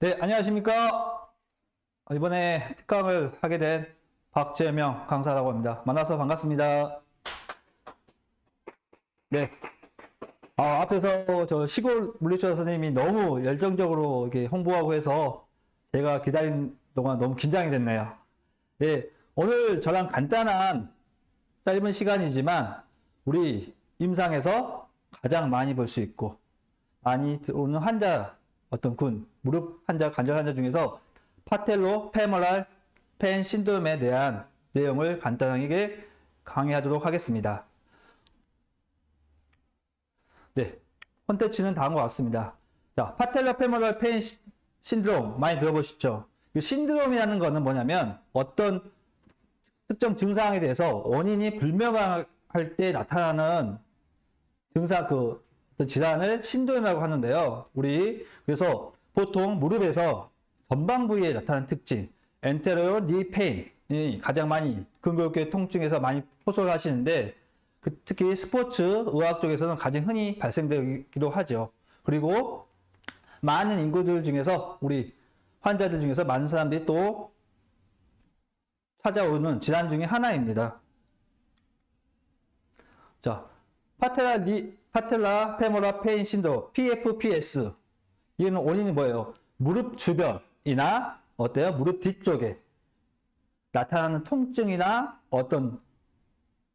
네, 안녕하십니까? 이번에 특강을 하게 된 박재명 강사라고 합니다. 만나서 반갑습니다. 네. 앞에서 저 시골 물리치료 선생님이 너무 열정적으로 이렇게 홍보하고 해서 제가 기다린 동안 너무 긴장이 됐네요. 네, 오늘 저랑 간단한 짧은 시간이지만 우리 임상에서 가장 많이 볼 수 있고 많이 들어오는 환자, 어떤 무릎 환자, 관절 환자 중에서 파텔로 페모랄 페인 신드롬에 대한 내용을 간단하게 강의하도록 하겠습니다. 네, 콘텐츠는 다음과 같습니다. 자, 파텔로 페모랄 페인 신드롬 많이 들어보셨죠? 이 신드롬이라는 거는 뭐냐면 어떤 특정 증상에 대해서 원인이 불명확할 때 나타나는 증상, 질환을 신드롬이라고 하는데요. 그래서 보통 무릎에서 전방 부위에 나타나는 특징, 엔테리어 니 페인이 가장 많이 근골격 통증에서 많이 호소를 하시는데, 특히 스포츠 의학 쪽에서는 가장 흔히 발생되기도 하죠. 그리고 많은 인구들 중에서, 우리 환자들 중에서 많은 사람들이 또 찾아오는 질환 중에 하나입니다. 자, 파텔라 페모랄 페인 신드롬, PFPS. 이는 원인이 뭐예요? 무릎 주변이나 어때요? 무릎 뒤쪽에 나타나는 통증이나 어떤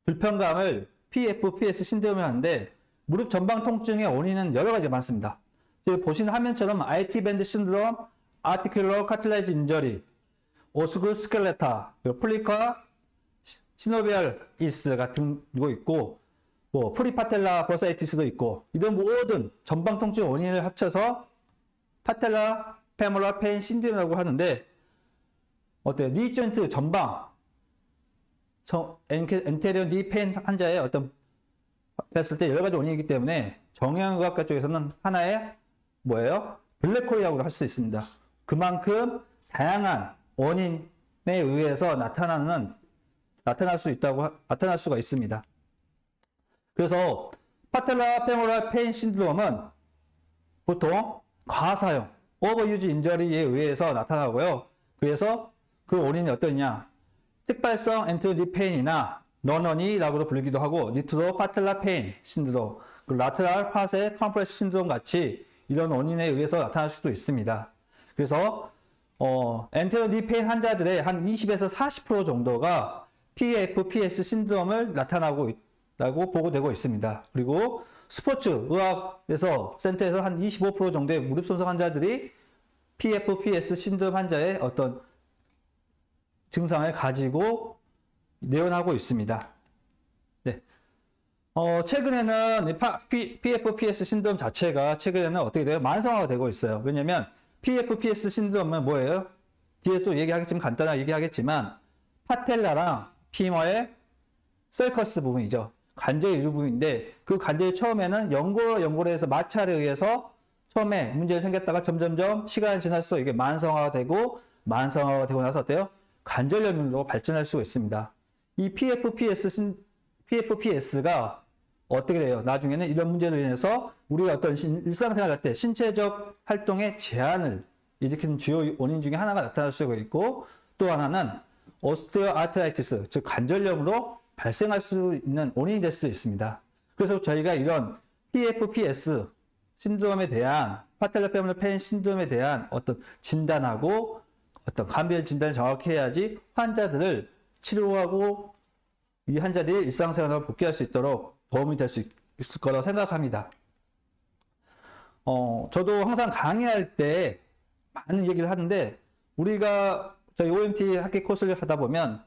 불편감을 PFPS 신드롬이 하는데, 무릎 전방 통증의 원인은 여러 가지 많습니다. 지금 보시는 화면처럼 IT 밴드 신드롬, 아티큘러 카틸라지 인저리, 오스구 스켈레타, 플리카 시노비얼이스 같은 거 있고, 프리파텔라 버사이티스도 있고, 이런 모든 전방 통증 원인을 합쳐서 파텔라 페모랄 페인 신드롬이라고 하는데, 어때요? 니 조인트 전방, 엔테리어 니 페인 환자의 어떤 봤을 때 여러 가지 원인이기 때문에 정형의학과 쪽에서는 하나의 뭐예요? 블랙홀이라고 할 수 있습니다. 그만큼 다양한 원인에 의해서 나타날 수가 있습니다. 그래서 파텔라 페모랄 페인 신드롬은 보통 과사용, 오버유즈 인저리에 의해서 나타나고요. 그래서 그 원인이 어떠냐? 특발성 엔테리어 니 페인이나 런어니라고 불리기도 하고, 니트로 파텔라 페인 신드롬, 라테랄 파세 컴프레스 신드롬 같이 이런 원인에 의해서 나타날 수도 있습니다. 그래서 엔테리어 니 페인 환자들의 한 20에서 40% 정도가 PFPS 신드롬을 나타나고 있다고 보고되고 있습니다. 그리고 스포츠 의학에서 센터에서 한 25% 정도의 무릎 손상 환자들이 PFPS 신드롬 환자의 어떤 증상을 가지고 내원하고 있습니다. 네. 최근에는 PFPS 신드롬 자체가 최근에는 어떻게 돼요? 만성화가 되고 있어요. 왜냐면 PFPS 신드롬은 뭐예요? 뒤에 또 간단하게 얘기하겠지만, 파텔라랑 피머의 셀커스 부분이죠. 관절 일부분인데, 그 관절이 처음에는 연골로 해서 마찰에 의해서 처음에 문제가 생겼다가 점점점 시간이 지날수록 이게 만성화가 되고 나서 어때요? 관절염으로 발전할 수가 있습니다. 이 PFPS가 어떻게 돼요? 나중에는 이런 문제로 인해서 우리가 어떤 일상생활 할 때 신체적 활동에 제한을 일으키는 주요 원인 중에 하나가 나타날 수가 있고, 또 하나는 오스테오아트라이티스, 즉 관절염으로 발생할 수 있는 원인이 될 수도 있습니다. 그래서 저희가 이런 PFPS 신드롬에 대한, 파텔라 페모랄 페인 신드롬에 대한 어떤 진단하고 어떤 감별 진단을 정확히 해야지 환자들을 치료하고 이 환자들이 일상생활을 복귀할 수 있도록 도움이 될 수 있을 거라고 생각합니다. 저도 항상 강의할 때 많은 얘기를 하는데, 우리가 저희 OMT 학기 코스를 하다 보면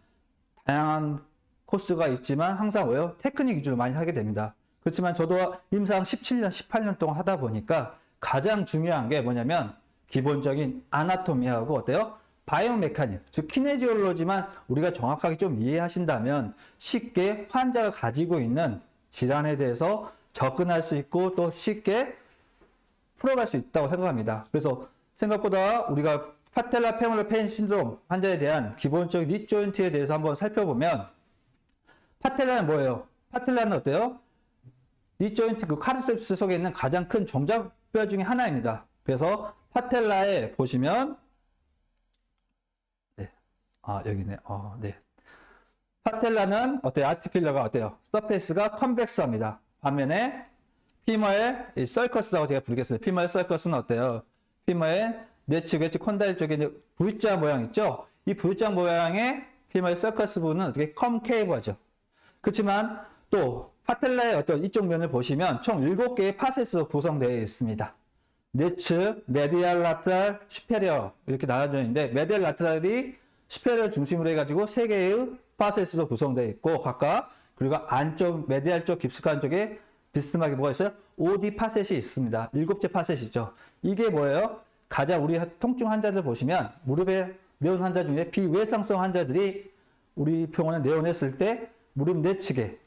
다양한 코스가 있지만 항상 테크닉 위주로 많이 하게 됩니다. 그렇지만 저도 임상 17년, 18년 동안 하다 보니까 가장 중요한 게 뭐냐면, 기본적인 아나토미하고 어때요? 바이오메카닉, 즉 키네지올로지만 우리가 정확하게 좀 이해하신다면 쉽게 환자가 가지고 있는 질환에 대해서 접근할 수 있고 또 쉽게 풀어갈 수 있다고 생각합니다. 그래서 생각보다 우리가 파텔라 페모랄 페인 신드롬 환자에 대한 기본적인 니 조인트에 대해서 한번 살펴보면, 파텔라는 뭐예요? 파텔라는 어때요? 니 조인트 그 카드셉스 속에 있는 가장 큰 종잡뼈 중에 하나입니다. 그래서 파텔라에 보시면 네. 여기네. 네. 파텔라는 어때요? 아티큘러가 어때요? 서페이스가 컨벡스합니다. 반면에 피머의 이 서커스라고 제가 부르겠어요. 피머의 서커스는 어때요? 피머의 내측, 외측 콘다일 쪽에 이제 V자 모양 있죠? 이 V자 모양의 피머의 서커스 부분은 어떻게 컴케이브하죠. 그렇지만 또 파텔라의 어떤 이쪽 면을 보시면 총 7개의 파셋으로 구성되어 있습니다. 내측, 메디알 라테랄, 슈페리어 이렇게 나눠져 있는데 메디알 라테랄이 슈페리어 중심으로 해가지고 3개의 파셋으로 구성되어 있고 각각 그리고 안쪽 메디알 쪽 깊숙한 쪽에 비스듬하게 뭐가 있어요? OD 파셋이 있습니다. 7개 파셋이죠. 이게 뭐예요? 가장 우리 통증 환자들 보시면 무릎에 내원 환자 중에 비외상성 환자들이 우리 병원에 내원했을 때 무릎 내측에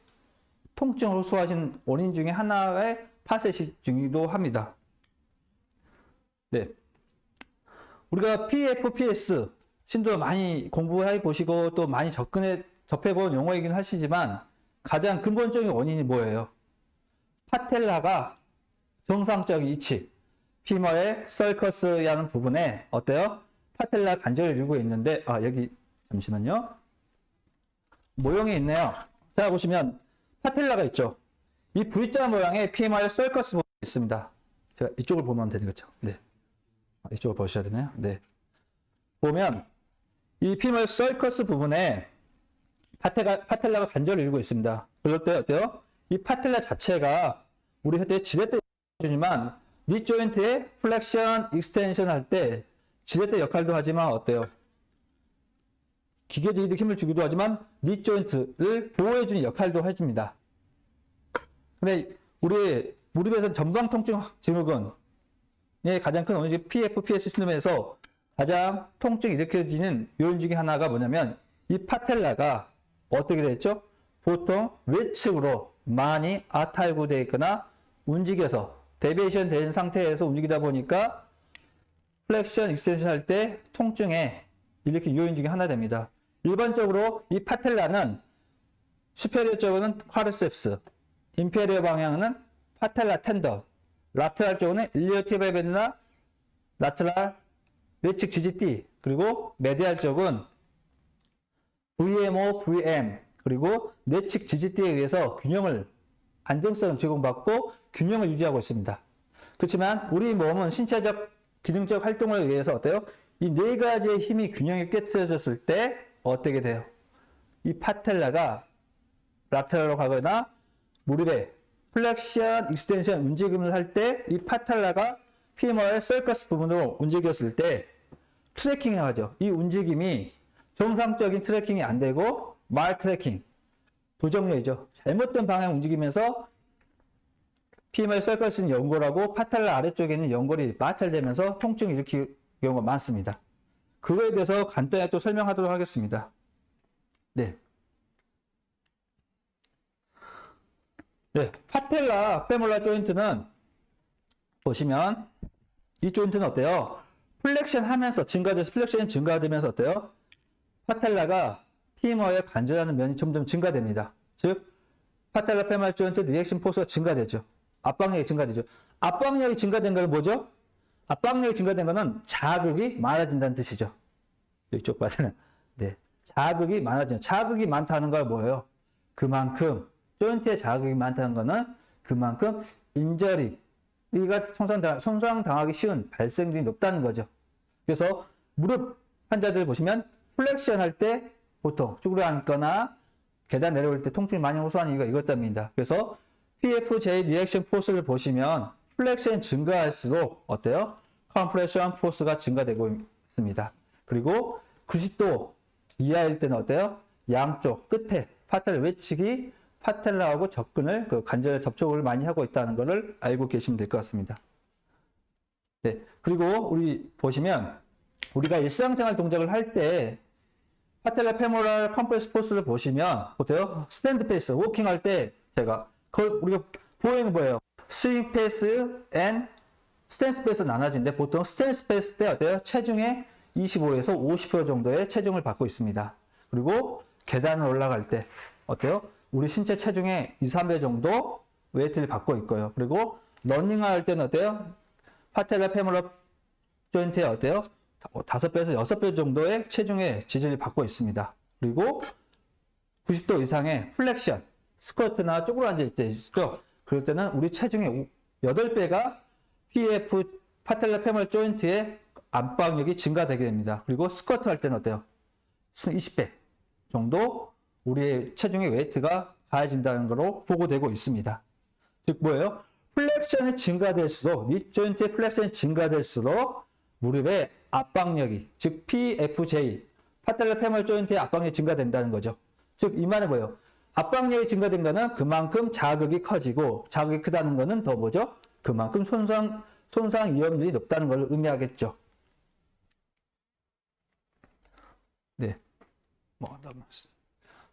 통증을 호소하신 원인 중에 하나의 파셋이 중이기도 합니다. 네. 우리가 PFPS 신도를 많이 공부해 보시고 또 많이 접해본 용어이긴 하시지만 가장 근본적인 원인이 뭐예요? 파텔라가 정상적인 위치, 피머의 썰커스라는 부분에 어때요? 파텔라 관절을 이루고 있는데 여기 잠시만요. 모형이 있네요. 자 보시면 파텔라가 있죠. 이 V자 모양의 피머의 썰커스 부분이 있습니다. 제가 이쪽을 보면 되는 거죠. 네. 이쪽을 보셔야 되나요? 네. 보면 이 피머의 썰커스 부분에 파텔라가 관절을 이루고 있습니다. 그럴 때 어때요? 이 파텔라 자체가 우리 그때 지렛대 주지만 니 조인트의 플렉션, 익스텐션 할 때 지렛대 역할도 하지만 어때요? 기계적인 힘을 주기도 하지만 니 조인트를 보호해주는 역할도 해줍니다. 근데 우리 무릎에서 전방 통증 증후군의 가장 큰 원인이 PFPS 신드롬에서 가장 통증이 일으켜지는 요인 중에 하나가 뭐냐면 이 파텔라가 어떻게 됐죠? 보통 외측으로 많이 아탈구되어 있거나 움직여서 데비에이션 된 상태에서 움직이다 보니까 플렉션, 익스텐션 할 때 통증에 일으키는 요인 중에 하나 됩니다. 일반적으로 이 파텔라는 슈페리어 쪽은 쿼드셉스, 인페리어 방향은 파텔라 텐더, 라테랄 쪽은 일리오티비아베나 라테랄 외측 지지띠, 그리고 메디알 쪽은 VMO, VM, 그리고 내측 지지띠에 의해서 균형을, 안정성을 제공받고 균형을 유지하고 있습니다. 그렇지만 우리 몸은 신체적, 기능적 활동을 위해서 어때요? 이 네 가지의 힘이 균형이 깨트려졌을 때 어떻게 돼요? 이 파텔라가 라테랄로 가거나 무릎에 플렉션, 익스텐션 움직임을 할 때 이 파텔라가 피머의 서커스 부분으로 움직였을 때 트래킹을 하죠. 이 움직임이 정상적인 트래킹이 안 되고 말 트래킹, 부정렬이죠. 잘못된 방향 움직이면서 피머의 서커스는 연골하고 파텔라 아래쪽에 있는 연골이 마찰되면서 통증을 일으키는 경우가 많습니다. 그거에 대해서 간단히 또 설명하도록 하겠습니다. 네. 네, 파텔라 페몰라 조인트는 보시면 이 조인트는 어때요? 플렉션 하면서 증가돼서 플렉션이 증가되면서 어때요? 파텔라가 피머에 관절하는 면이 점점 증가됩니다. 즉 파텔라 페몰라 조인트 리액션 포스가 증가되죠. 압박력이 증가되죠. 압박력이 증가된 건 뭐죠? 압박력이 증가된 것은 자극이 많아진다는 뜻이죠. 이쪽 바닥은 네, 자극이 많아지죠. 자극이 많다는 건 뭐예요? 그만큼 조인트에 자극이 많다는 것은 그만큼 인저리가 손상당하기 쉬운 발생률이 높다는 거죠. 그래서 무릎 환자들 보시면 플렉션 할 때 보통 쭈그려 앉거나 계단 내려올 때 통증이 많이 호소하는 이유가 이것 때문입니다. 그래서 PFJ 리액션 포스를 보시면 플렉션이 증가할수록 어때요? 컴프레션 포스가 증가되고 있습니다. 그리고 90도 이하일 때는 어때요? 양쪽 끝에 파텔라 외측이 파텔라하고 접근을, 관절 접촉을 많이 하고 있다는 것을 알고 계시면 될 것 같습니다. 네. 그리고 우리 보시면 우리가 일상생활 동작을 할 때 파텔라 페모랄 컴프레스 포스를 보시면 어때요? 스탠드 페이스, 워킹 할 때 제가 우리가 보이는 거예요. 스윙 페이스 앤 스탠스 페이스 나눠지는데 보통 스탠스 페이스 때 어때요? 체중의 25에서 50% 정도의 체중을 받고 있습니다. 그리고 계단을 올라갈 때 어때요? 우리 신체 체중의 2, 3배 정도 웨이트를 받고 있고요. 그리고 러닝 할 때는 어때요? 파텔라 페모럴 조인트에 어때요? 5배에서 6배 정도의 체중의 지지를 받고 있습니다. 그리고 90도 이상의 플렉션, 스쿼트나 쪼그려 앉을 때 있죠. 그럴 때는 우리 체중의 8배가 PF 파텔라 페모럴 조인트의 압박력이 증가되게 됩니다. 그리고 스쿼트 할 때는 어때요? 20배 정도 우리의 체중의 웨이트가 가해진다는 것으로 보고되고 있습니다. 즉 뭐예요? 플렉션이 증가될수록, 니 조인트의 플렉션이 증가될수록 무릎의 압박력이, 즉 PFJ, 파텔라 페모럴 조인트의 압박력이 증가된다는 거죠. 즉 이 말은 뭐예요? 압박력이 증가된 거는 그만큼 자극이 커지고, 자극이 크다는 거는 더 뭐죠? 그만큼 손상 위험률이 높다는 걸 의미하겠죠. 네.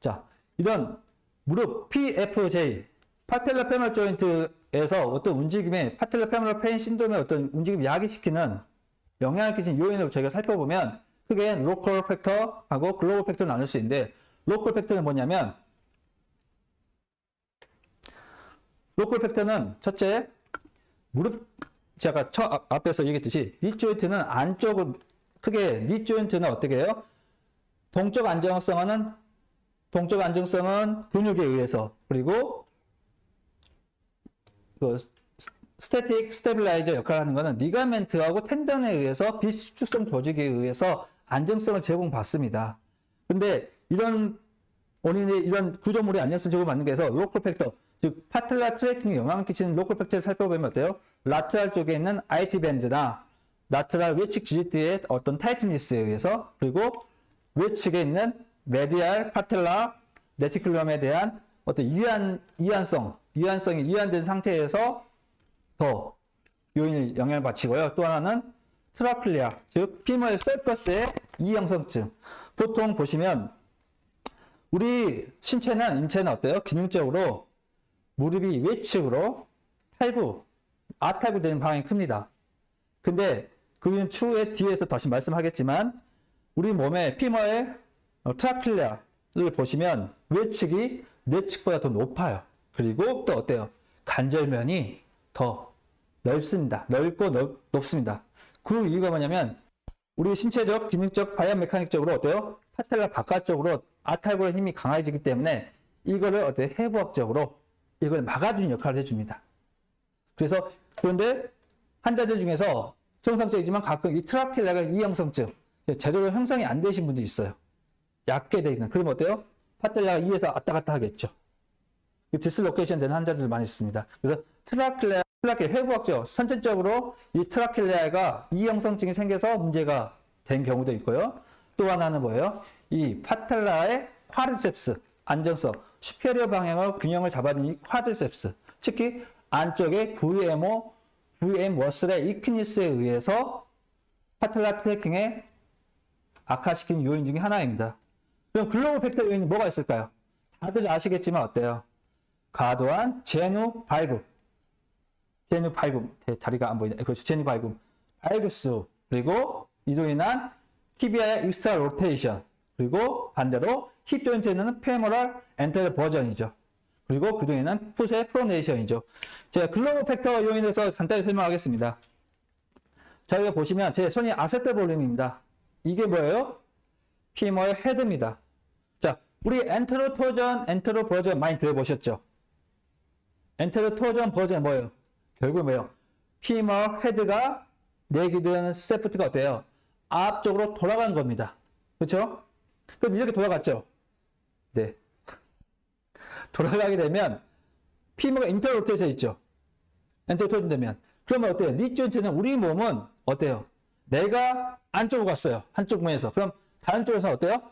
자, 이런 무릎 PFJ, 파텔라 페모럴 조인트에서 어떤 움직임에, 파텔라 페모럴 페인 신드롬의 어떤 움직임을 야기시키는 영향을 끼치는 요인을 저희가 살펴보면 크게 로컬 팩터하고 글로벌 팩터를 나눌 수 있는데, 로컬 팩터는 뭐냐면, 로컬 팩터는 첫째, 무릎, 제가 앞에서 얘기했듯이 니 조인트는 안쪽을, 크게 니 조인트는 어떻게 해요? 동적 안정성은 근육에 의해서, 그리고 그 스태틱 스테빌라이저 역할을 하는 것은 리가멘트하고 텐던에 의해서 비수축성 조직에 의해서 안정성을 제공받습니다. 근데 이런 원인의 이런 구조물의 안정성 제공을 받는 데서 로컬 팩터, 즉 파텔라 트래킹에 영향을 끼치는 로컬 팩터를 살펴보면 어때요? 라테랄 쪽에 있는 IT 밴드나 라테랄 외측 지지대의 어떤 타이트니스에 의해서, 그리고 외측에 있는 메디알 파텔라 레티큘럼에 대한 어떤 이완성이 이완된 상태에서 더 요인을 영향을 받치고요. 또 하나는 트라클리아, 즉 피머의 서커스의 이형성증. 보통 보시면 우리 인체는 어때요? 기능적으로 무릎이 외측으로 아탈구되는 방향이 큽니다. 근데 그 추후에 뒤에서 다시 말씀하겠지만 우리 몸의 피머의 트라클리아를 보시면 외측이 내측보다 더 높아요. 그리고 또 어때요? 관절면이 더 넓습니다. 넓고 높습니다. 그 이유가 뭐냐면 우리 신체적, 기능적, 바이오메카닉적으로 어때요? 파텔라 바깥쪽으로 아탈구의 힘이 강해지기 때문에 이거를 어때요? 해부학적으로 이걸 막아주는 역할을 해줍니다. 그런데 환자들 중에서 정상적이지만 가끔 이 트라켈라가 이형성증, 제대로 형성이 안 되신 분도 있어요. 얕게 돼 있는. 그러면 어때요? 파텔라가 이에서 왔다 갔다 하겠죠. 디슬로케이션 되는 환자들 많이 있습니다. 그래서 트라켈라 해부학적, 선천적으로 이 트라켈라가 이형성증이 생겨서 문제가 된 경우도 있고요. 또 하나는 뭐예요? 이 파텔라의 쿼드리셉스, 안정성, 슈페리어 방향으로 균형을 잡아주는 이 쿼드리셉스, 특히 안쪽에 VM 머슬의 이퀴니스에 의해서 파텔라 트래킹에 악화시키는 요인 중에 하나입니다. 그럼 글로벌 팩터 요인이 뭐가 있을까요? 다들 아시겠지만 어때요? 과도한 제누 발굽, 다리가 안 보이네. 그렇죠. 제누 발굽수, 그리고 이로 인한 티비아의 익스트라 로테이션, 그리고 반대로 힙 조인트에는 페모럴 엔테럴 버전이죠. 그리고 그중에는 풋의 프로네이션이죠. 제가 글로벌 팩터 요인에 대해서 간단히 설명하겠습니다. 저희가 보시면 제 손이 아세트 볼륨입니다. 이게 뭐예요? 피머의 헤드입니다. 자, 우리 엔테로 버전 많이 들어보셨죠? 엔테로 토전 버전 뭐예요? 결국 뭐예요? 피머 헤드가 내기든 세프트가 어때요? 앞쪽으로 돌아간 겁니다. 그렇죠? 그럼 이렇게 돌아갔죠? 네. 돌아가게 되면 피머가 인터로 로테이션 있죠? 엔테로 토전 되면 그러면 어때요? 니 조인트는 우리 몸은 어때요? 내가 안쪽으로 갔어요. 한쪽 면에서. 그럼 다른 쪽에서 어때요?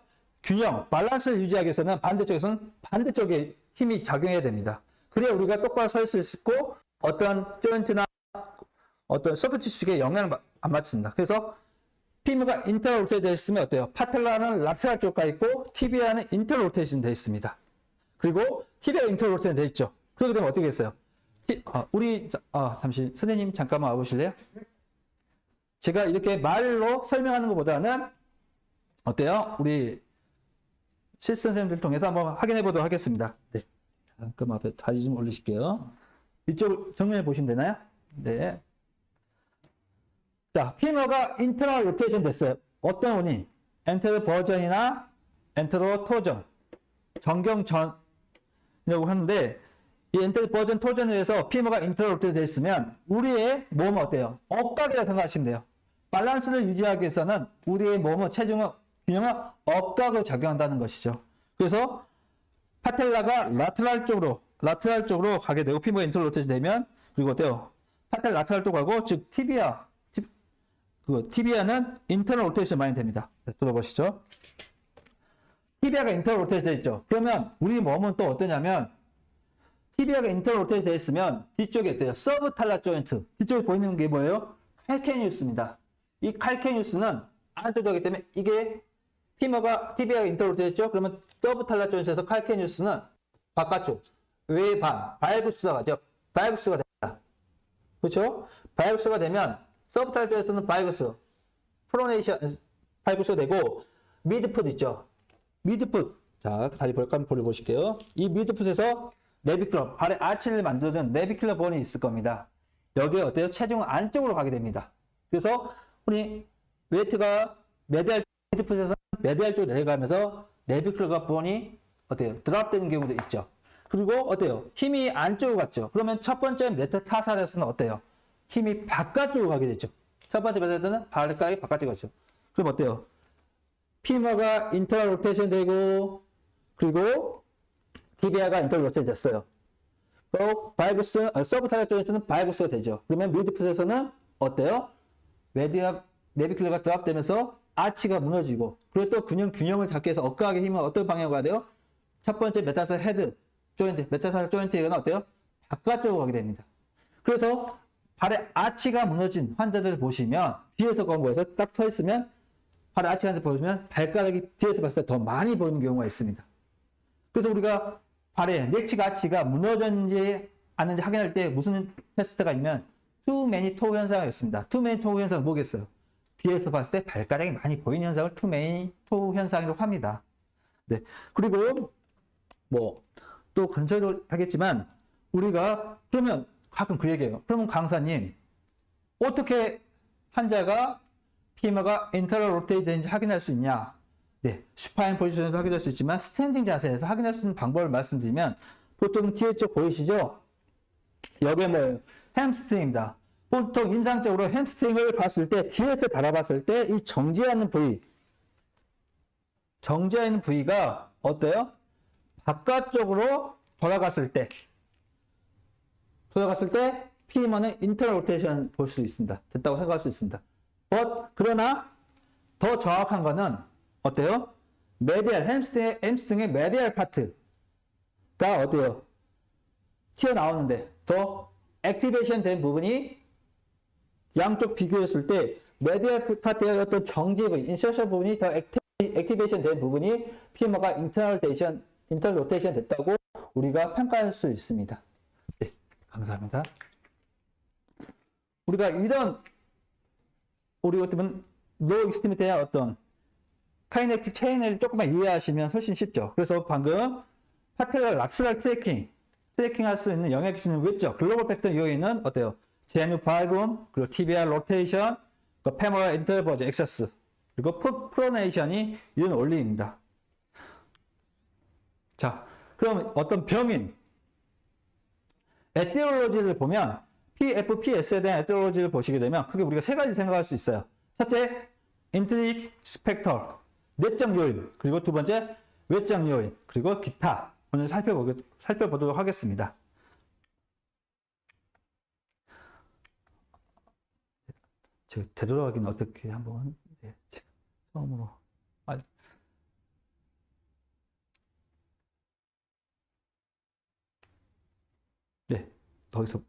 균형, 밸런스를 유지하기 위해서는 반대쪽에서는 반대쪽에 힘이 작용해야 됩니다. 그래야 우리가 똑바로 설 수 있고 어떤 조인트나 어떤 소프트 티슈에 영향을 안 받습니다. 그래서 피머가 인터로 로테이션 되어 있으면 어때요? 파텔라는 라테랄 쪽 가 있고 티비아는 인터로 로테이션 되어 있습니다. 그리고 티비아 인터로 로테이션 되어 있죠. 그렇게 되면 어떻게 했어요? 잠시 선생님 잠깐만 와보실래요? 제가 이렇게 말로 설명하는 것보다는 어때요? 우리 실습 선생님들 통해서 한번 확인해 보도록 하겠습니다. 네. 잠깐 앞에 다리 좀 올리실게요. 이쪽 정면에 보시면 되나요? 네. 자, 피머가 인터널 로테이션 됐어요. 어떤 원인? 엔테로 버전이나 엔테로 토전, 정경 전이라고 하는데, 이 엔테로 버전 토전에 의해서 피머가 인터널 로테이션 되어 있으면 우리의 몸은 어때요? 억각이라고 생각하시면 돼요. 밸런스를 유지하기 위해서는 우리의 몸은 체중은 균형은 억각으로 작용한다는 것이죠. 그래서 파텔라가 라테랄 쪽으로 가게 되고 피머가 인터널 로테이션 되면, 그리고 어때요? 파텔 라테랄 쪽으로 가고, 즉 티비아는 인터널 로테이션 많이 됩니다. 네, 들어보시죠. 티비아가 인터널 로테이션 되어 있죠. 그러면 우리 몸은 또 어떠냐면, 티비아가 인터널 로테이션 되어 있으면 뒤쪽에 어때요? 서브탈라 조인트. 뒤쪽에 보이는 게 뭐예요? 칼케니우스입니다. 이 칼케니우스는 안쪽이기 때문에 이게 티비아가 인터널 로테이션 됐죠? 그러면 서브탈라 조인트에서 칼케니우스는 바깥쪽, 외반, 바이구스가 됩니다. 그렇죠? 바이구스가 되면 서브탈라 조인트에서는 프로네이션, 바이구스가 되고, 미드풋 있죠? 미드풋. 자, 다리 한번 보실게요. 이 미드풋에서 내비큘러, 발의 아치를 만들어준 내비큘러 본이 있을 겁니다. 여기에 어때요? 체중은 안쪽으로 가게 됩니다. 그래서 우리 웨이트가 미드풋에서 메디알 쪽으로 내려가면서 내비큘러 본이 어때요? 드랍되는 경우도 있죠. 그리고 어때요? 힘이 안쪽으로 갔죠. 그러면 첫 번째 메타타살에서는 어때요? 힘이 바깥쪽으로 가게 되죠. 첫 번째 메타타살은 발가락이 바깥쪽으로 가죠. 그럼 어때요? 피머가 인터널 로테이션 되고, 그리고 티비아가 인터널 로테이션 됐어요. 또 서브탈라 조인트는 바이구스가 되죠. 그러면 미드풋에서는 어때요? 내비큘러가 드랍되면서 아치가 무너지고, 그리고 또 균형을 잡기 위해서 억각의 힘은 어떤 방향으로 가야 돼요? 첫 번째 메타타살 헤드 조인트, 메타타살 조인트에는 어때요? 바깥쪽으로 가게 됩니다. 그래서 발의 아치가 무너진 환자들을 보시면, 뒤에서 권고해서 딱 서 있으면 발의 아치가 보시면 발가락이 뒤에서 봤을 때 더 많이 보이는 경우가 있습니다. 그래서 우리가 발의 넥치 아치가 무너졌는지 아닌지 확인할 때 무슨 테스트가 있냐면 too many toe 현상이 있습니다. too many toe 현상은 뭐겠어요? 뒤에서 봤을 때 발가락이 많이 보이는 현상을 too many toe 현상이라고 합니다. 네. 그리고 또 근처로 하겠지만, 우리가 그러면 가끔 그 얘기해요. 그러면 강사님, 어떻게 환자가 피머가 인터널 로테이션 되는지 확인할 수 있냐? 네, 슈파인 포지션에서 확인할 수 있지만 스탠딩 자세에서 확인할 수 있는 방법을 말씀드리면, 보통 뒤에 쪽 보이시죠? 여기에 뭐예요? 햄스트링입니다. 보통 인상적으로 햄스트링을 봤을 때, 뒤에서 바라봤을 때 이 정지하는 부위가 어때요? 바깥쪽으로 돌아갔을 때 피머는 인터널 로테이션 볼 수 있습니다. 됐다고 생각할 수 있습니다. 그러나 더 정확한 거는 어때요? 햄스트링의 메디얼 파트가 어때요? 튀어나오는데 더 액티베이션 된 부분이 양쪽 비교했을 때 메디얼 파트의 어떤 정지 부분, 인서션 부분이 더 액티베이션 된 부분이 피머가 인터널 로테이션 됐다고 우리가 평가할 수 있습니다. 네, 감사합니다. 우리가 우리 같으면 로우 익스트리미티의 어떤 카이네틱 체인을 조금만 이해하시면 훨씬 쉽죠. 그래서 방금 파텔라 락스랄 트래킹 할 수 있는 영향을 끼치는 외적 글로벌 팩터 요인은 어때요? 제뉴 발붐, 그리고 TBR 로테이션, 페모럴 인터버전 액세스, 그리고 프로네이션이 이런 원리입니다. 자, 그럼 어떤 병인 에티올로지를 보면 PFPS에 대한 에티올로지를 보시게 되면 크게 우리가 세 가지 생각할 수 있어요. 첫째, 인트릭 스펙터, 내적 요인, 그리고 두 번째, 외적 요인, 그리고 기타. 오늘 살펴보도록 하겠습니다. 되돌아가기는 어떻게 한번 처음으로. 네, 거기서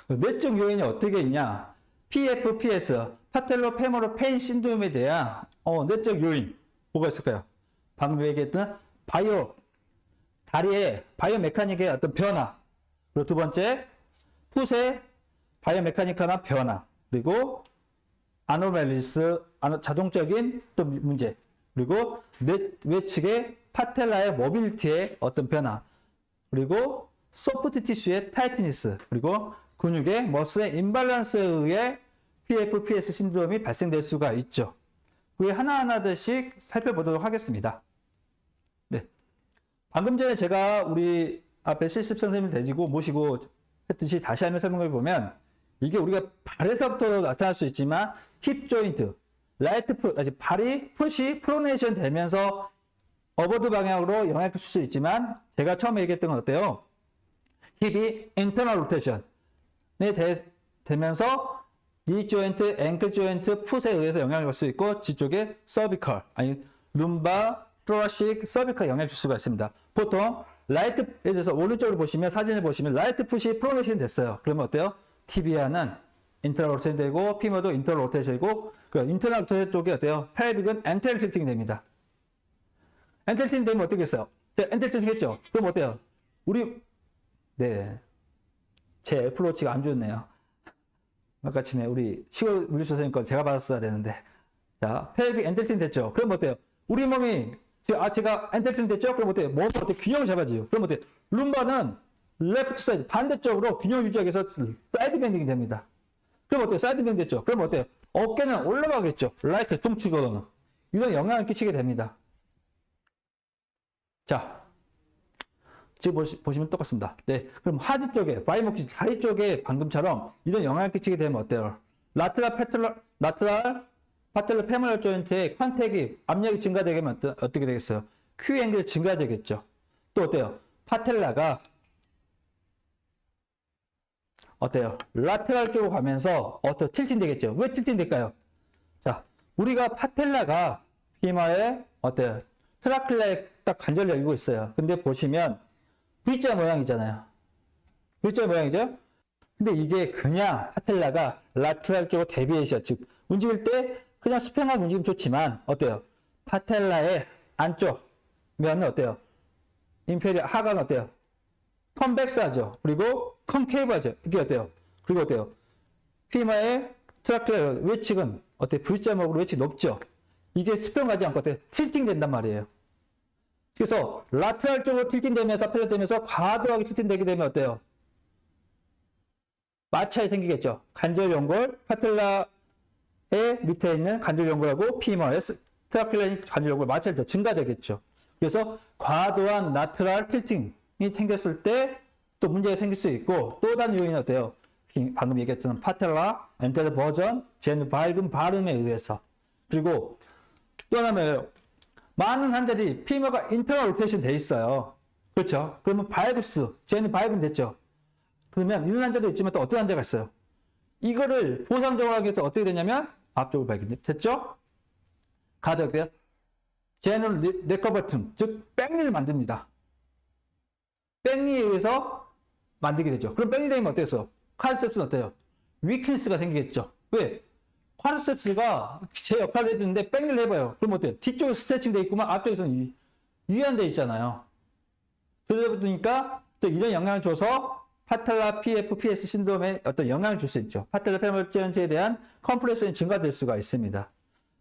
내적 요인이 어떻게 있냐? PFPS, 파텔로페모럴 페인 신드롬에 대한 내적 요인 뭐가 있을까요? 방금 얘기했던 다리의 바이오메카닉의 어떤 변화, 그리고 두 번째 풋의 바이오메카니컬한 변화, 그리고 아노멜리스, 자동적인 또 문제, 그리고 외측의 파텔라의 모빌리티의 어떤 변화, 그리고 소프트 티슈의 타이트니스, 그리고 근육의 머슬의 임밸런스에 의해 PFPS 신드롬이 발생될 수가 있죠. 그게 하나하나씩 살펴보도록 하겠습니다. 네. 방금 전에 제가 우리 앞에 실습 선생님을 데리고 모시고 했듯이 다시 한번 설명해 보면 이게 우리가 발에서부터 나타날 수 있지만 힙 조인트, 발이 푸시, 프로네이션 되면서 어버드 방향으로 영향을 줄 수 있지만 제가 처음에 얘기했던 건 어때요? 힙이 인터널 로테이션에 되면서 니 조인트, 앵클 조인트, 풋에 의해서 영향을 줄 수 있고 뒤쪽에 서비컬, 아니 룸바, 토라식, 서비컬 영향을 줄 수가 있습니다. 보통 라이트, 예를 들어서 오른쪽으로 보시면 사진을 보시면 라이트 풋이 프로네이션 됐어요. 그러면 어때요? 티비아는 인터널 로테이션 되고 피머도 인터널 로테이션이고 그 인터널 로테이션 쪽이 어때요? 펠빅은 엔테리어 틸팅이 됩니다. 엔테리어 틸팅 되면 어떻게 했어요? 엔테리어 틸팅 했죠? 그럼 어때요? 제 애플워치가 안 좋네요. 아까 아침에 우리 시골 물리치 선생님 거 제가 받았어야 되는데. 자, 펠빅 엔테리어 틸팅 됐죠? 그럼 어때요? 우리 몸이 제가 엔테리어 틸팅 됐죠? 그럼 어때요? 몸을 어떻게 균형을 잡아줘요? 그럼 어때요? 룸바는 레프트 사이드, 반대쪽으로 균형 유지하기 위해서 사이드 밴딩이 됩니다. 그럼 어때요? 사이드 밴딩 됐죠? 그럼 어때요? 어깨는 올라가겠죠? 라이트 퉁치거나. 이런 영향을 끼치게 됩니다. 자, 지금 보시면 똑같습니다. 네. 그럼 하지 쪽에, 바이모키 다리 쪽에 방금처럼 이런 영향을 끼치게 되면 어때요? 라테랄 파텔라 페모럴 조인트의 컨택이, 압력이 증가되게 되면 어떻게 되겠어요? Q 앵글이 증가되겠죠? 또 어때요? 파텔라가 어때요? 라테랄 쪽으로 가면서 틸팅 되겠죠? 왜 틸팅 될까요? 자, 우리가 파텔라가 피마에 어때요? 트라클라에 딱 관절 열리고 있어요. 근데 보시면 V자 모양이잖아요. V자 모양이죠? 근데 이게 그냥 파텔라가 라테랄 쪽으로 데비에이션, 즉 움직일 때 그냥 수평하게 움직이면 좋지만 어때요? 파텔라의 안쪽 면은 어때요? 인페리어 하강은 어때요? 컨벡스하죠. 그리고 컨케이브하죠. 이게 어때요? 그리고 어때요? 피마의 트라클라 외측은 어때요? V자목으로 외측이 높죠. 이게 수평하지 않고 어때요? 틸팅 된단 말이에요. 그래서 라테랄 쪽으로 틸팅 되면서 패러되면서 과도하게 틸팅 되게 되면 어때요? 마찰이 생기겠죠. 관절 연골, 파텔라의 밑에 있는 관절 연골하고 피마의 트라클라의 관절 연골 마찰이 더 증가되겠죠. 그래서 과도한 라테랄 틸팅이 생겼을 때 또 문제가 생길 수 있고 또 다른 요인은 어때요? 방금 얘기했던 파텔라, 엔테르 버전, 제누 밝은 발음에 의해서 그리고 또 하나는 많은 환자들이 피머가 인터널 로테이션 돼 있어요. 그렇죠? 그러면 발구스, 제누 밝음 됐죠? 그러면 이런 환자도 있지만 또 어떤 환자가 있어요? 이거를 보상적으로 하기 위해서 어떻게 되냐면 앞쪽으로 발견됐죠? 가드 어때요? 제누 네커버튼, 즉 백리를 만듭니다. 백리에 의해서 만들게 되죠. 그럼 백리 되면 어때요? 쿼드셉스는 어때요? 위크니스가 생기겠죠. 왜? 쿼드셉스가 제 역할을 해주는데 백리를 해봐요. 그럼 어때요? 뒤쪽에 스트레칭 돼 있구만 앞쪽에서는 유연돼 있잖아요. 그러다 보니까 또 이런 영향을 줘서 파텔라 PFPS 신드롬에 어떤 영향을 줄 수 있죠. 파텔라 페모럴 조인트에 대한 컴프레션이 증가될 수가 있습니다.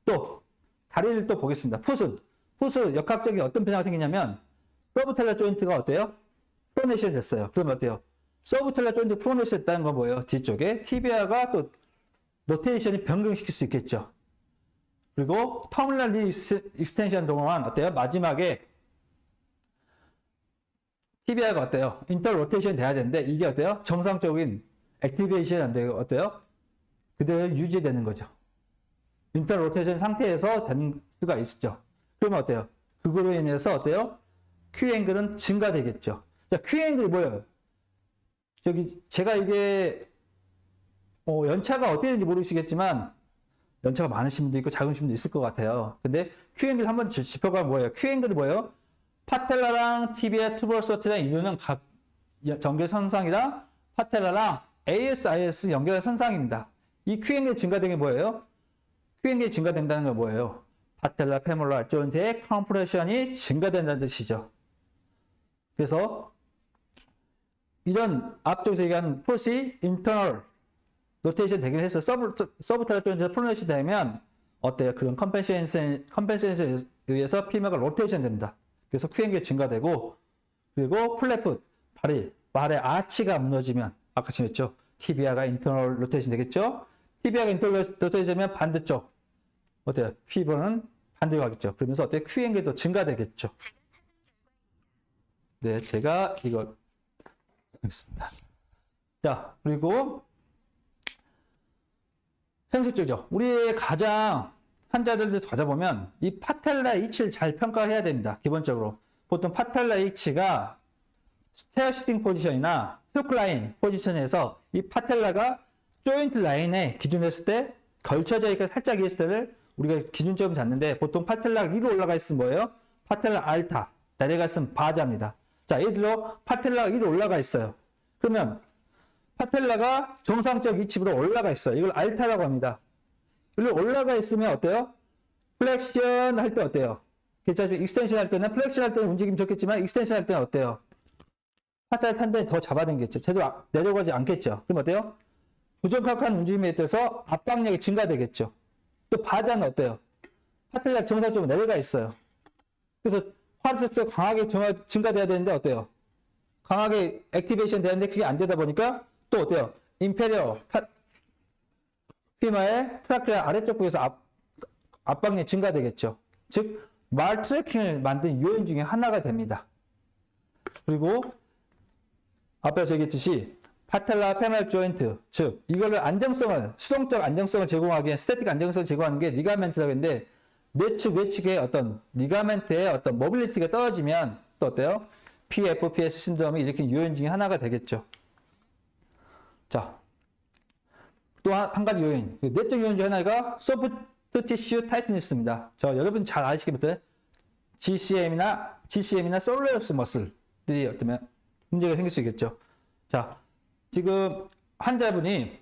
또 다리를 또 보겠습니다. 풋은 역학적인 어떤 변화가 생기냐면 서브텔라 조인트가 어때요? 프로네이션 됐어요. 그러면 어때요? 서브텔라 조인트 프로네이션 됐다는 건 뭐예요? 뒤쪽에 티비아가 또 로테이션이 변경시킬 수 있겠죠. 그리고 터미널 익스텐션 동안 어때요? 마지막에 티비아가 어때요? 인터 로테이션 돼야 되는데 이게 어때요? 정상적인 액티베이션이 안 되고 어때요? 그대로 유지되는 거죠. 인터 로테이션 상태에서 되는 수가 있죠. 그러면 어때요? 그거로 인해서 어때요? Q 앵글은 증가되겠죠. 자, Q 앵글이 뭐예요? 제가 이게 연차가 어떻게 되는지 모르시겠지만 연차가 많으신 분도 있고 작으신 분도 있을 것 같아요. 근데 Q 앵글 한번 짚어가면 뭐예요? Q 앵글이 뭐예요? 파텔라랑 티비아 투버서트랑 이루는 각 연결 선상이랑 파텔라랑 ASIS 연결 선상입니다. 이 Q 앵글이 증가된 게 뭐예요? Q 앵글이 증가된다는 건 뭐예요? 파텔라 페모럴 조인트의 컴프레션이 증가된다는 뜻이죠. 그래서 이런 앞쪽에서 얘기한 풋이 인터널 로테이션 되긴 해서 서브텔라 조인트에서 프로네이션 되면 어때요? 그런 컴펜세이션에 의해서 피마가 로테이션 됩니다. 그래서 Q앵글이 증가되고 그리고 플랫풋, 발의 아치가 무너지면 아까 했죠? 티비아가 인터널 로테이션 되겠죠? 티비아가 인터널 로테이션 되면 반대쪽 어때요? 피부는 반대로 가겠죠. 그러면서 어때요? Q앵글도 증가되겠죠. 네, 제가 이거 하겠습니다. 자, 그리고 형식적이죠. 우리의 가장 환자들을 가져보면 이 파텔라 H를 잘 평가해야 됩니다. 기본적으로. 보통 파텔라 H가 스테어 시팅 포지션이나 훅 라인 포지션에서 이 파텔라가 조인트 라인에 기준했을 때 걸쳐져 있고 살짝 있을 때를 우리가 기준점을 잡는데 보통 파텔라가 위로 올라가 있으면 뭐예요? 파텔라 알타. 내려가 있으면 바자입니다. 자, 예를 들어 파텔라가 위로 올라가 있어요. 그러면 파텔라가 정상적 위치로 올라가 있어요. 이걸 알타라고 합니다. 여기 올라가 있으면 어때요? 플렉션 할 때 어때요? 괜찮죠? 익스텐션 할 때는 플렉션 할 때는 움직임이 좋겠지만 익스텐션 할 때는 어때요? 파텔라 탄전이 더 잡아당기겠죠. 제대로 내려가지 않겠죠. 그럼 어때요? 부정확한 움직임에 따라서 압박력이 증가되겠죠. 또 바자는 어때요? 파텔라 정상적으로 내려가 있어요. 그래서 쿼드리셉스가 강하게 증가돼야 되는데 어때요? 강하게 액티베이션 되는데 그게 안 되다 보니까 또 어때요? 인페리어 피마의 트라키아 아래쪽 부에서 압박력이 증가되겠죠. 즉, 말 트래킹을 만든 요인 중에 하나가 됩니다. 그리고 앞에서 얘기했듯이 파텔라 페멀 조인트, 즉 이거를 안정성을 수동적 안정성을 제공하기 위해 스태틱 안정성을 제공하는 게 리가멘트라고 했는데 내측 외측의 어떤 리가멘트의 어떤 모빌리티가 떨어지면 또 어때요? PFPS 신드롬이 일으키는 요인 중에 하나가 되겠죠. 자, 또 한 가지 요인, 내적 요인 중 하나가 소프트 티슈 타이트니스입니다. 여러분 잘 아시겠죠? GCM이나 솔레우스 머슬들이 어쩌면 문제가 생길 수 있겠죠. 자, 지금 환자분이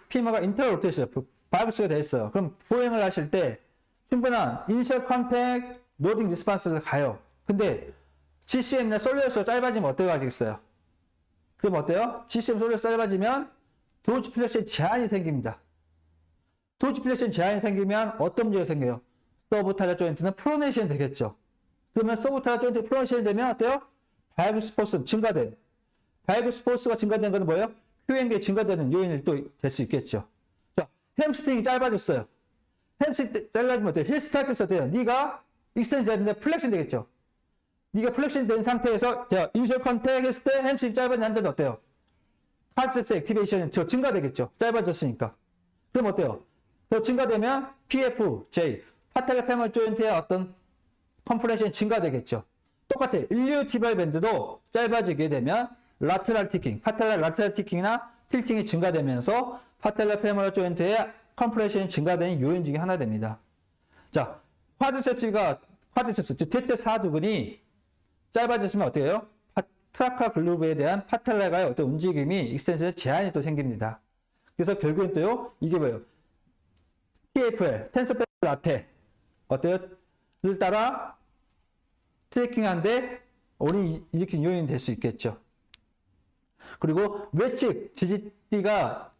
피마가 인터럴 로테이션 바이브스가 되어 있어요. 그럼 보행을 하실 때 충분한 이니셜 컨택 로딩 리스판스를 가요. 근데 GCM이나 솔레우스가 짧아지면 어떻게 하시겠어요? 그럼 어때요? GCM 솔레우스 짧아지면 도즈 플렉션 제한이 생깁니다. 도즈 플렉션 제한이 생기면 어떤 문제가 생겨요? 서브타라 조인트는 프로네이션 되겠죠. 그러면 서브타라 조인트 프로네이션 되면 어때요? 바이브스 포스 증가돼. 바이브스 포스가 증가되는 건 뭐예요? Q앵글이 증가되는 요인이 또 될 수 있겠죠. 자, 햄스트링이 짧아졌어요. 햄스트링 짧아지면 어때요? 힐스타크에서 어때요? 네가 익스텐드 되는데 플렉션 되겠죠. 네가 플렉션 된 상태에서 제가 인셜 컨택 했을 때 햄스트링 짧아진 환자는 어때요? 쿼드리셉스 액티베이션이 증가되겠죠. 짧아졌으니까. 그럼 어때요? 더 증가되면 PFJ, 파텔라 페멀 조인트의 어떤 컴프레션이 증가되겠죠. 똑같아. 일리오티발 밴드도 짧아지게 되면 라테랄 티킹, 파텔라 라테랄 티킹이나 틸팅이 증가되면서 파텔라 페멀 조인트의 컴프레션이 증가되는 요인 중에 하나 됩니다. 자, 쿼드리셉스, 즉 대퇴사두근이 짧아졌으면 어떻게 해요? 트라카 글루브에 대한 파텔라가의 어떤 움직임이 익스텐션에 제한이 또 생깁니다. 그래서 결국엔 또요, 이게 뭐예요? TFL, 텐서 라테, 어때요? 를 따라 트래킹한데 오리 일으킨 요인이 될 수 있겠죠. 그리고 외측 지지띠가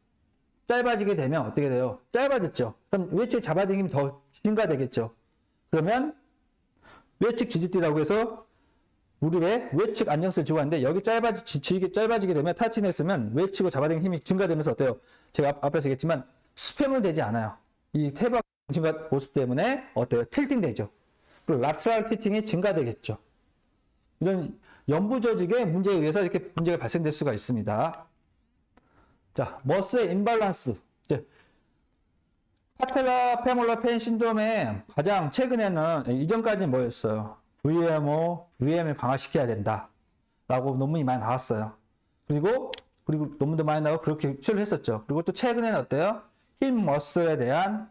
짧아지게 되면 어떻게 돼요? 짧아졌죠. 그럼 외측 잡아당김이 더 증가되겠죠. 그러면 외측 지지띠라고 해서 무릎의 외측 안정성을 제공하는데 여기 짧아지게 되면 타치냈으면 외측으로 잡아당긴 힘이 증가되면서 어때요? 제가 앞에서 얘기했지만 수평은 되지 않아요. 이 태박 증가 모습 때문에 어때요? 틸팅 되죠. 그리고 라테랄 틸팅이 증가되겠죠. 이런 연부 조직의 문제에 의해서 이렇게 문제가 발생될 수가 있습니다. 자, 머스의 임밸런스. 파텔라 페몰라 페인 신드롬의 가장 최근에는 이전까지는 뭐였어요? VM을 강화시켜야 된다. 라고 논문이 많이 나왔어요. 그리고 논문도 많이 나오고 그렇게 추천을 했었죠. 그리고 또 최근에는 어때요? 힙 머슬에 대한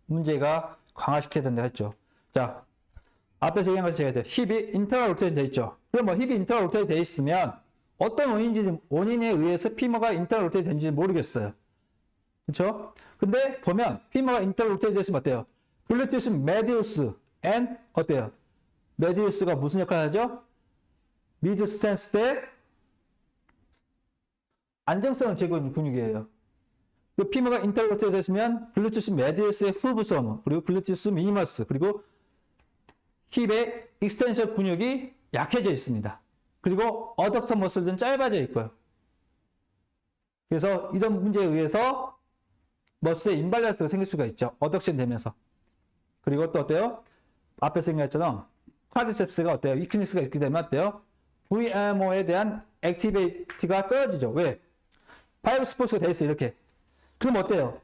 문제가 강화시켜야 된다 했죠. 자, 앞에서 얘기한 것처럼 제가 힙이 인터럴 로테이션 되어 있죠. 그럼 뭐 힙이 인터럴 로테이션 되어 있으면 어떤 원인에 의해서 피머가 인터럴 로테이션 되는지 모르겠어요. 그렇죠? 근데 보면 피머가 인터럴 로테이션 됐으면 어때요? 글루티우스 메디우스 앤 어때요? 메디우스가 무슨 역할을 하죠? 미드 스탠스 때 안정성을 제공하는 근육이에요. 그 피머가 인터럴 로테이션 됐으면 글루티우스 메디우스의 후브섬, 그리고 글루티우스 미니머스, 그리고 힙의 익스텐션 근육이 약해져 있습니다. 그리고 어덕터 머슬은 짧아져 있고요. 그래서 이런 문제에 의해서 머스의 임발란스가 생길 수가 있죠. 어덕션 되면서. 그리고 또 어때요? 앞에서 얘기했처럼 쿼드셉스가 어때요? 위크니스가 있게 되면 어때요? VMO에 대한 액티비티가 떨어지죠. 왜? 바이브 스포츠가 돼 있어 이렇게. 그럼 어때요?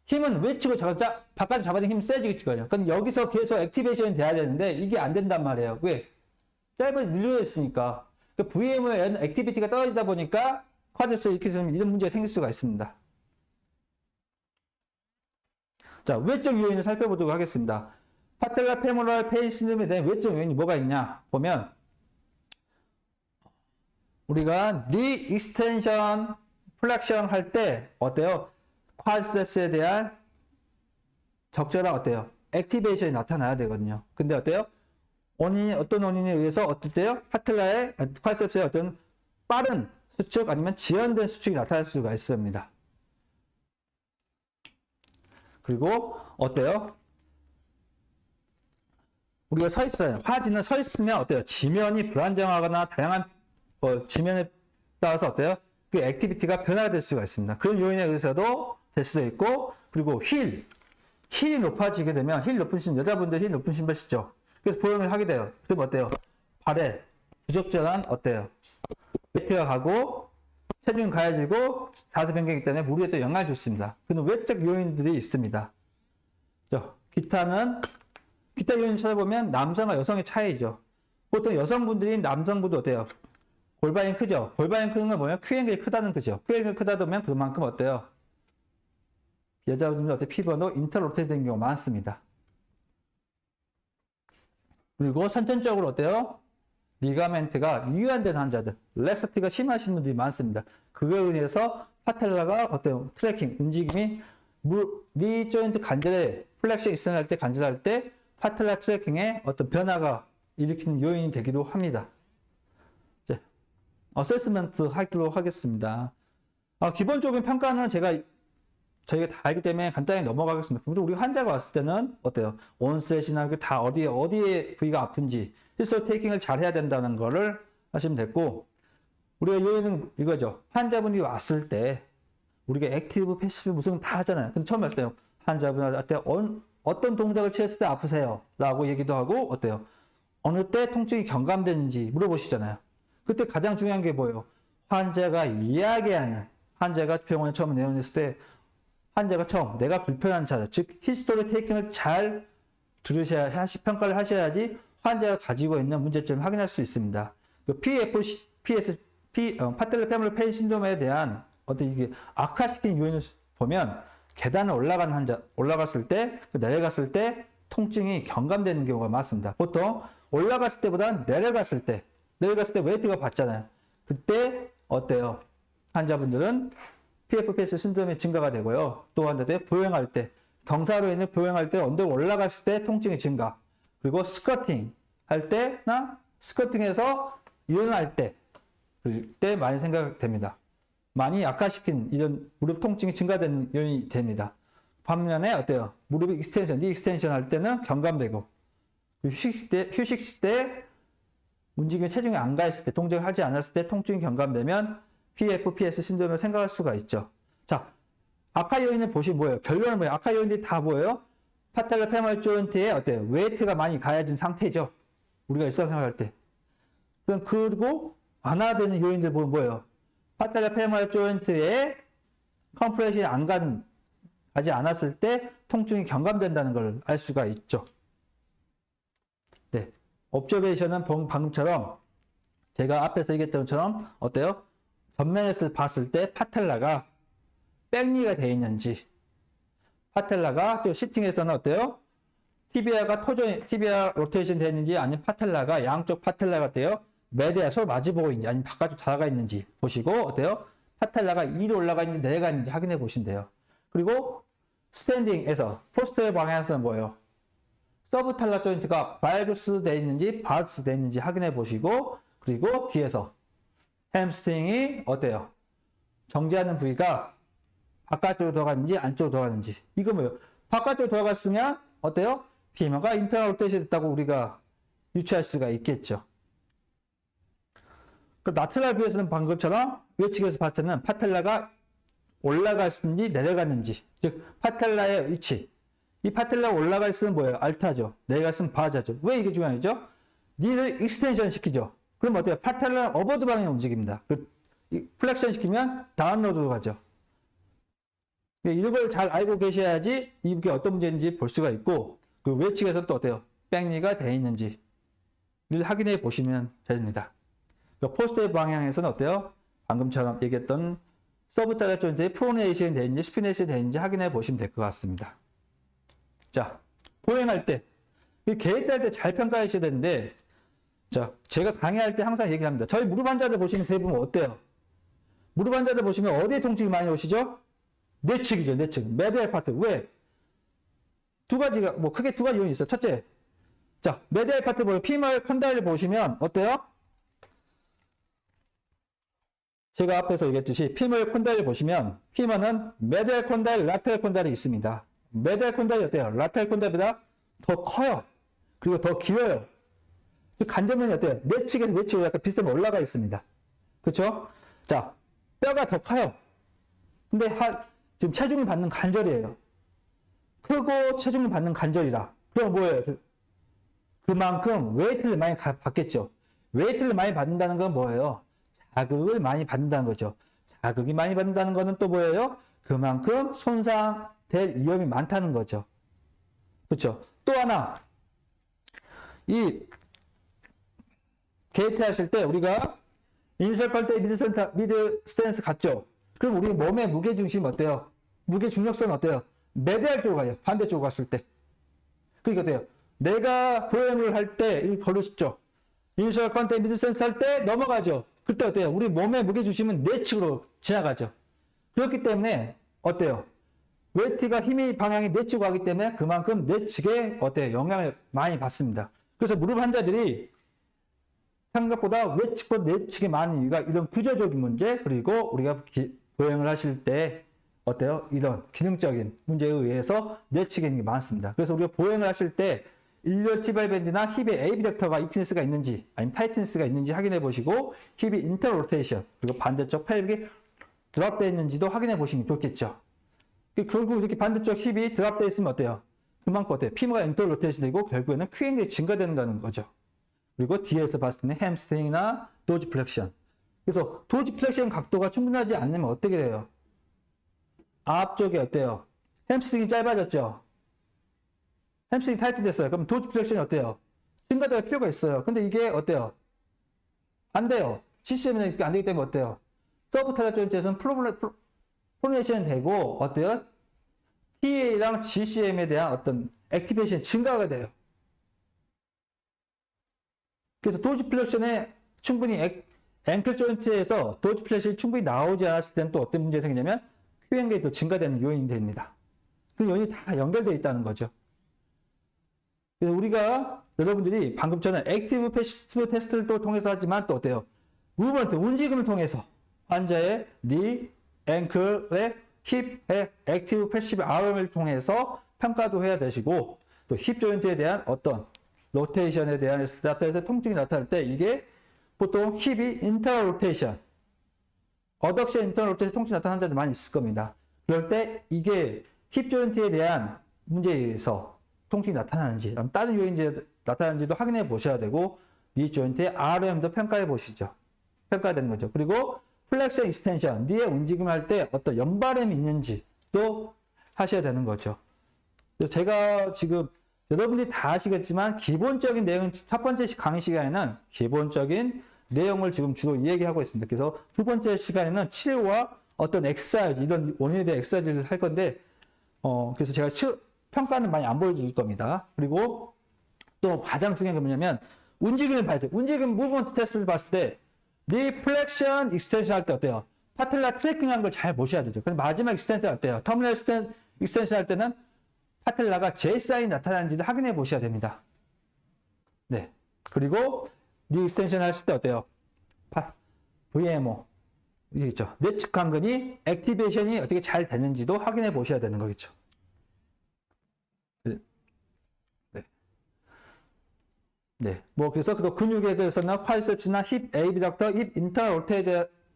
힘은 외치고 바깥으로 잡아당기면 힘이 세지겠죠. 그럼 여기서 계속 액티베이션이 돼야 되는데 이게 안 된단 말이에요. 왜? 짧게 늘려 있으니까. 그 VMO에 액티비티가 떨어지다 보니까 쿼드셉스 이렇게 되면 이런 문제가 생길 수가 있습니다. 자, 외적 요인을 살펴보도록 하겠습니다. 파텔라 페모럴 페인 신드롬에 대한 외적 요인이 뭐가 있냐 보면 우리가 니 익스텐션 플렉션 할 때 어때요? 쿼드셉스에 대한 적절한 어때요? 액티베이션이 나타나야 되거든요. 근데 어때요? 어떤 원인에 의해서 어떨 때요? 파텔라의 쿼드셉스의 어떤 빠른 수축 아니면 지연된 수축이 나타날 수가 있습니다. 그리고 어때요? 우리가 서 있어요. 화지는 서 있으면 어때요? 지면이 불안정하거나 다양한 지면에 따라서 어때요? 그 액티비티가 변화가 될 수가 있습니다. 그런 요인에 의해서도 될 수도 있고, 그리고 힐이 높아지게 되면 여자분들 힐 높은 신발 신죠. 그래서 보행을 하게 돼요. 그러면 어때요? 발에 부적절한 어때요? 웨이트가 가고 체중이 가해지고 자세 변경이기 때문에 무릎에 또 영향을 줬습니다. 그런 외적 요인들이 있습니다. 기타 요인 찾아보면 남성과 여성의 차이죠. 보통 여성분들이 남성분도 어때요? 골반이 크죠? 골반이 크는 건 뭐예요? Q앵글이 크다는 거죠. Q앵글이 크다 보면 그만큼 어때요? 여자분들 어때? 피부도 인터로테이트 되는 경우가 많습니다. 그리고 선천적으로 어때요? 리가멘트가 유연된 환자들, 렉서티가 심하신 분들이 많습니다. 그거에 의해서 파텔라가 어때요? 트래킹, 움직임이 니 조인트 간절에 플렉션 익스텐할 때 간절할 때 파텔라 트래킹에 어떤 변화가 일으키는 요인이 되기도 합니다. 이제 어세스먼트 하도록 하겠습니다. 기본적인 평가는 저희가 다 알기 때문에 간단히 넘어가겠습니다. 우리 환자가 왔을 때는 어때요? 온셋이나 다 어디에 부위가 아픈지 히스토리 테이킹을 잘 해야 된다는 거를 하시면 됐고, 우리가 요인은 이거죠. 환자분이 왔을 때 우리가 액티브, 패시브 무슨 다 하잖아요. 근데 처음 왔을 때 환자분한테 어떤 동작을 취했을 때 아프세요? 라고 얘기도 하고 어때요? 어느 때 통증이 경감되는지 물어보시잖아요. 그때 가장 중요한 게 뭐예요? 환자가 병원에 처음 내원했을 때 환자가 처음 내가 불편한 자세, 즉 히스토리 테이킹을 잘 평가를 하셔야지 환자가 가지고 있는 문제점을 확인할 수 있습니다. 파텔라 페모럴 페인 신드롬에 대한 어떤 이게 악화시킨 요인을 보면 계단을 올라갔을 때, 내려갔을 때 통증이 경감되는 경우가 많습니다. 보통 올라갔을 때보다는 내려갔을 때 웨이트가 받잖아요. 그때 어때요? 환자분들은 PFPS 신드롬이 증가가 되고요. 또 환자들 보행할 때, 경사로 인해 보행할 때 언덕 올라갔을 때 통증이 증가. 그리고 스쿼팅 할 때나 스쿼팅에서 일어날 때, 그때 많이 생각됩니다. 많이 악화시킨 이런 무릎 통증이 증가되는 요인이 됩니다. 반면에 어때요? 무릎이 니 익스텐션 할 때는 경감되고, 휴식 시대 움직임에 체중이 안 가있을 때, 동작을 하지 않았을 때 통증이 경감되면 PFPS 신드롬을 생각할 수가 있죠. 자, 악화 요인을 보시면 뭐예요? 결론은 뭐예요? 악화 요인들이 다 뭐예요? 파텔라 페모럴 조인트에 어때요? 웨이트가 많이 가해진 상태죠. 우리가 일상생활 할 때. 그리고 완화되는 요인들 보면 뭐예요? 파텔라 페모럴 조인트에 컴프레션이 가지 않았을 때 통증이 경감된다는 걸 알 수가 있죠. 네. 옵저베이션은 방금처럼 제가 앞에서 얘기했던 것처럼 어때요? 전면에서 봤을 때 파텔라가 백리가 되어 있는지, 파텔라가 또 시팅에서는 어때요? 티비아 로테이션 되어 있는지, 아니면 파텔라가 양쪽 파텔라가 어때요? 매대야 서로 마주보고 있는지, 아니면 바깥으로 다가가 있는지 보시고 어때요? 파텔라가 위로 올라가 있는지 내려가 있는지 확인해 보신대요. 그리고 스탠딩에서 포스터의 방향에서는 뭐예요? 서브탈라 조인트가 발구스 되어 있는지 바우스 되어 있는지 확인해 보시고, 그리고 뒤에서 햄스트링이 어때요? 정지하는 부위가 바깥쪽으로 들어갔는지 안쪽으로 들어갔는지. 이거 뭐예요? 바깥쪽으로 들어갔으면 어때요? 피머가 인터널 로테이션 됐다고 우리가 유추할 수가 있겠죠. 그 나트랄 뷰에서는 방금처럼 외측에서 봤을 때는 파텔라가 올라갔는지 내려갔는지, 즉 파텔라의 위치. 이 파텔라가 올라가 있으면 뭐예요? 알타죠. 내려가 있으면 바자죠. 왜 이게 중요하죠? 니를 익스텐션 시키죠. 그럼 어때요? 파텔라는 어버드 방향에 움직입니다. 플렉션 시키면 다운로드로 가죠. 이걸 잘 알고 계셔야지 이게 어떤 문제인지 볼 수가 있고, 그 외측에서 또 어때요? 백리가 되어 있는지를 확인해 보시면 됩니다. 포스트 방향에서는 어때요? 방금처럼 얘기했던 서브타자 조인트에 프로네이션이 되어 있는지 스피네이션이 되어 있는지 확인해 보시면 될 것 같습니다. 자, 보행할 때, 계획할 때 잘 평가하셔야 되는데, 자, 제가 강의할 때 항상 얘기합니다. 저희 무릎 환자들 보시면 대부분 어때요? 무릎 환자들 보시면 어디에 통증이 많이 오시죠? 내측이죠, 내측. 메디얼 파트. 왜? 두 가지가, 크게 두 가지 요인이 있어요. 첫째, 자, 메디얼 파트 보면 피멀 컨다일을 보시면 어때요? 제가 앞에서 얘기했듯이 피멀 콘다일을 보시면 피멀은 메디얼 콘다일, 라테럴 콘다일이 있습니다. 메디얼 콘다일이 어때요? 라테럴 콘다일보다 더 커요. 그리고 더 길어요. 관절면이 어때요? 내측에서 내측으로 약간 비슷하게 올라가 있습니다. 그렇죠? 자, 뼈가 더 커요. 근데 지금 체중을 받는 관절이에요. 크고 체중을 받는 관절이라. 그럼 뭐예요? 그만큼 웨이트를 많이 받겠죠. 웨이트를 많이 받는다는 건 뭐예요? 자극을 많이 받는다는 거죠. 자극이 많이 받는다는 거는 또 뭐예요? 그만큼 손상될 위험이 많다는 거죠. 그렇죠? 또 하나, 이 게이트 하실 때 우리가 인셜 때 미드 스탠스 갔죠? 그럼 우리 몸의 무게중심 어때요? 무게 중력선 어때요? 메디알 쪽으로 가요. 반대쪽으로 갔을 때. 그러니까 어때요? 내가 보행을 할 때 걸으시죠? 인셜 컨테 미드 스탠스 할 때 넘어가죠? 그때 어때요? 우리 몸의 무게중심은 내측으로 지나가죠. 그렇기 때문에 어때요? 웨이트가 힘이 방향이 내측으로 가기 때문에 그만큼 내측에 어때요? 영향을 많이 받습니다. 그래서 무릎 환자들이 생각보다 외측보다 내측이 많은 이유가 이런 구조적인 문제, 그리고 우리가 보행을 하실 때 어때요? 이런 기능적인 문제에 의해서 내측에 있는 게 많습니다. 그래서 우리가 보행을 하실 때 일렬 티bial 밴드나 힙에 에이비덕터가 이피니스가 있는지 아니면 타이트니스가 있는지 확인해 보시고, 힙이 인터 로테이션 그리고 반대쪽 펠빅이 드랍되어 있는지도 확인해 보시면 좋겠죠. 결국 이렇게 반대쪽 힙이 드랍되어 있으면 어때요? 그만큼 어때요? 피머가 인터 로테이션 되고 결국에는 큐앵글이 증가된다는 거죠. 그리고 뒤에서 봤을 때는 햄스트링이나 도지 플렉션. 그래서 도지 플렉션 각도가 충분하지 않으면 어떻게 돼요? 앞쪽에 어때요? 햄스트링이 짧아졌죠? 햄스트링이 타이트 됐어요. 그럼 도지 플렉션이 어때요? 증가될 필요가 있어요. 근데 이게 어때요? 안 돼요. CCM은 안 되기 때문에 어때요? 서브 타자 조인트에서는 프로네이션이 되고 어때요? TA랑 GCM에 대한 어떤 액티베이션 증가가 돼요. 그래서 도지 플렉션에 충분히 앵클 조인트에서 도지 플렉션이 충분히 나오지 않았을 때는 또 어떤 문제가 생기냐면 큐앵글이 또 증가되는 요인이 됩니다. 그 요인이 다 연결되어 있다는 거죠. 그래서 우리가 여러분들이 방금 전에 액티브 패시브 테스트를 또 통해서 하지만 또 어때요? 무브먼트, 움직임을 통해서 환자의 니, 앵클의 힙의 액티브 패시브 RM을 통해서 평가도 해야 되시고, 또 힙 조인트에 대한 어떤 로테이션에 대한 나타나서 통증이 나타날 때 이게 보통 힙이 인터 로테이션, 어덕션 인터 로테이션 통증이 나타나는 자들 많이 있을 겁니다. 그럴 때 이게 힙 조인트에 대한 문제에 의해서 통증이 나타나는지, 다른 요인이 나타나는지도 확인해 보셔야 되고, 니 조인트의 RM도 평가해 보시죠. 평가해야 되는 거죠. 그리고 플렉션 익스텐션, 니의 움직임을 할 때 어떤 연발음이 있는지도 하셔야 되는 거죠. 제가 지금 여러분들이 다 아시겠지만 기본적인 내용, 첫 번째 강의 시간에는 기본적인 내용을 지금 주로 얘기하고 있습니다. 그래서 두 번째 시간에는 치료와 어떤 엑서사이즈, 이런 원인에 대한 엑서사이즈를 할 건데, 그래서 제가 평가는 많이 안 보여줄 겁니다. 그리고 또 가장 중요한 게 뭐냐면 움직임을 봐야죠. 움직임 무브먼트 테스트를 봤을 때 니 플렉션 익스텐션 할 때 어때요? 파텔라 트래킹 하는 걸 잘 보셔야 되죠. 그래서 마지막 익스텐션 할 때요. 터미널 익스텐션 할 때는 파텔라가 J 사인이 나타나는지를 확인해 보셔야 됩니다. 네. 그리고 니 익스텐션 하실 때 어때요? VMO. 이게 있죠. 내측 강근이 액티베이션이 어떻게 잘 되는지도 확인해 보셔야 되는 거겠죠. 네. 그래서 또 근육에 대해서나 콰이셉스나 힙 에이비덕터, 힙 인터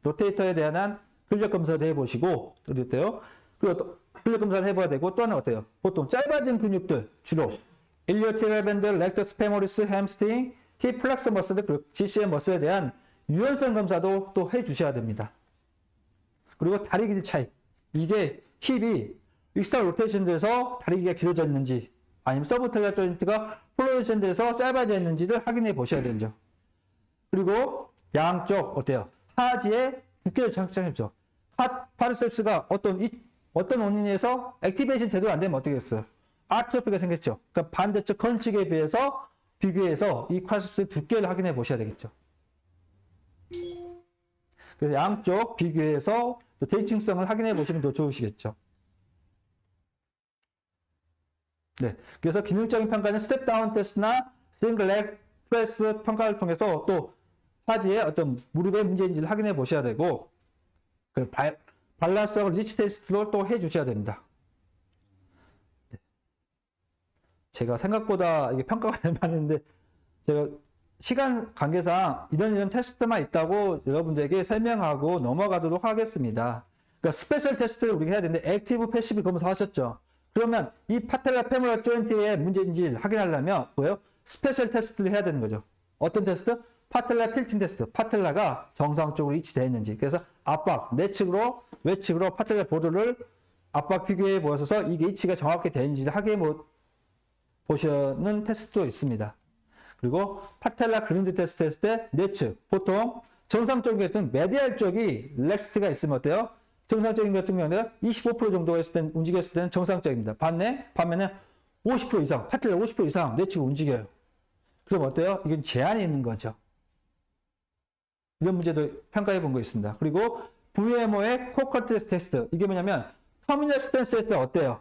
로테이터에 대한 근력 검사도 해보시고, 어때요? 그리고 또 근력 검사를 해봐야 되고, 또 하나 어때요? 보통 짧아진 근육들, 주로 일리오티bial 밴드, 렉터스 페모리스, 햄스트링, 힙 플렉서 머슬, 그리고 GCM 머슬에 대한 유연성 검사도 또 해주셔야 됩니다. 그리고 다리 길이 차이. 이게 힙이 익스터 로테이션 돼서 다리 길이가 길어져 있는지, 아니면 서브텔라 조인트가 플로레이션 돼서 짧아져 있는지를 확인해 보셔야 되죠. 그리고 양쪽 어때요? 하지의 두께를 측정해보죠. 파르셉스가 어떤 원인에서 액티베이션 제대로 안 되면 어떻게 됐어요? 아트로피가 생겼죠. 그러니까 반대쪽 건축에 비교해서 이 파르셉스의 두께를 확인해 보셔야 되겠죠. 그래서 양쪽 비교해서 대칭성을 확인해 보시면 더 좋으시겠죠. 네. 그래서 기능적인 평가는 스텝 다운 테스트나 싱글 렉 프레스 평가를 통해서 또 하지의 어떤 무릎의 문제인지를 확인해 보셔야 되고, 그 밸런스하고 리치 테스트로 또 해 주셔야 됩니다. 네. 제가 생각보다 이게 평가가 많은데, 제가 시간 관계상 이런 테스트만 있다고 여러분들에게 설명하고 넘어가도록 하겠습니다. 그러니까 스페셜 테스트를 우리가 해야 되는데, 액티브, 패시브 검사하셨죠? 그러면 이 파텔라 페모럴 조인트의 문제인지 확인하려면 뭐예요? 스페셜 테스트를 해야 되는 거죠. 어떤 테스트? 파텔라 틸팅 테스트. 파텔라가 정상적으로 위치되어 있는지. 그래서 압박, 내측으로, 외측으로 파텔라 보드를 압박 비교해 보셔서 이게 위치가 정확히 되어 있는지를 확인해 보시는 테스트도 있습니다. 그리고 파텔라 그린드 테스트 했을 때 내측. 보통 정상적인 경우는 메디알 쪽이 렉스트가 있으면 어때요? 정상적인 같은 경우는 25% 정도 움직였을 때는 정상적입니다. 반면에 50% 이상, 파텔라 50% 이상 내측을 움직여요. 그럼 어때요? 이건 제한이 있는 거죠. 이런 문제도 평가해 본 거 있습니다. 그리고 VMO의 코컨텍스트 테스트. 이게 뭐냐면 터미널 스탠스 할 때 어때요?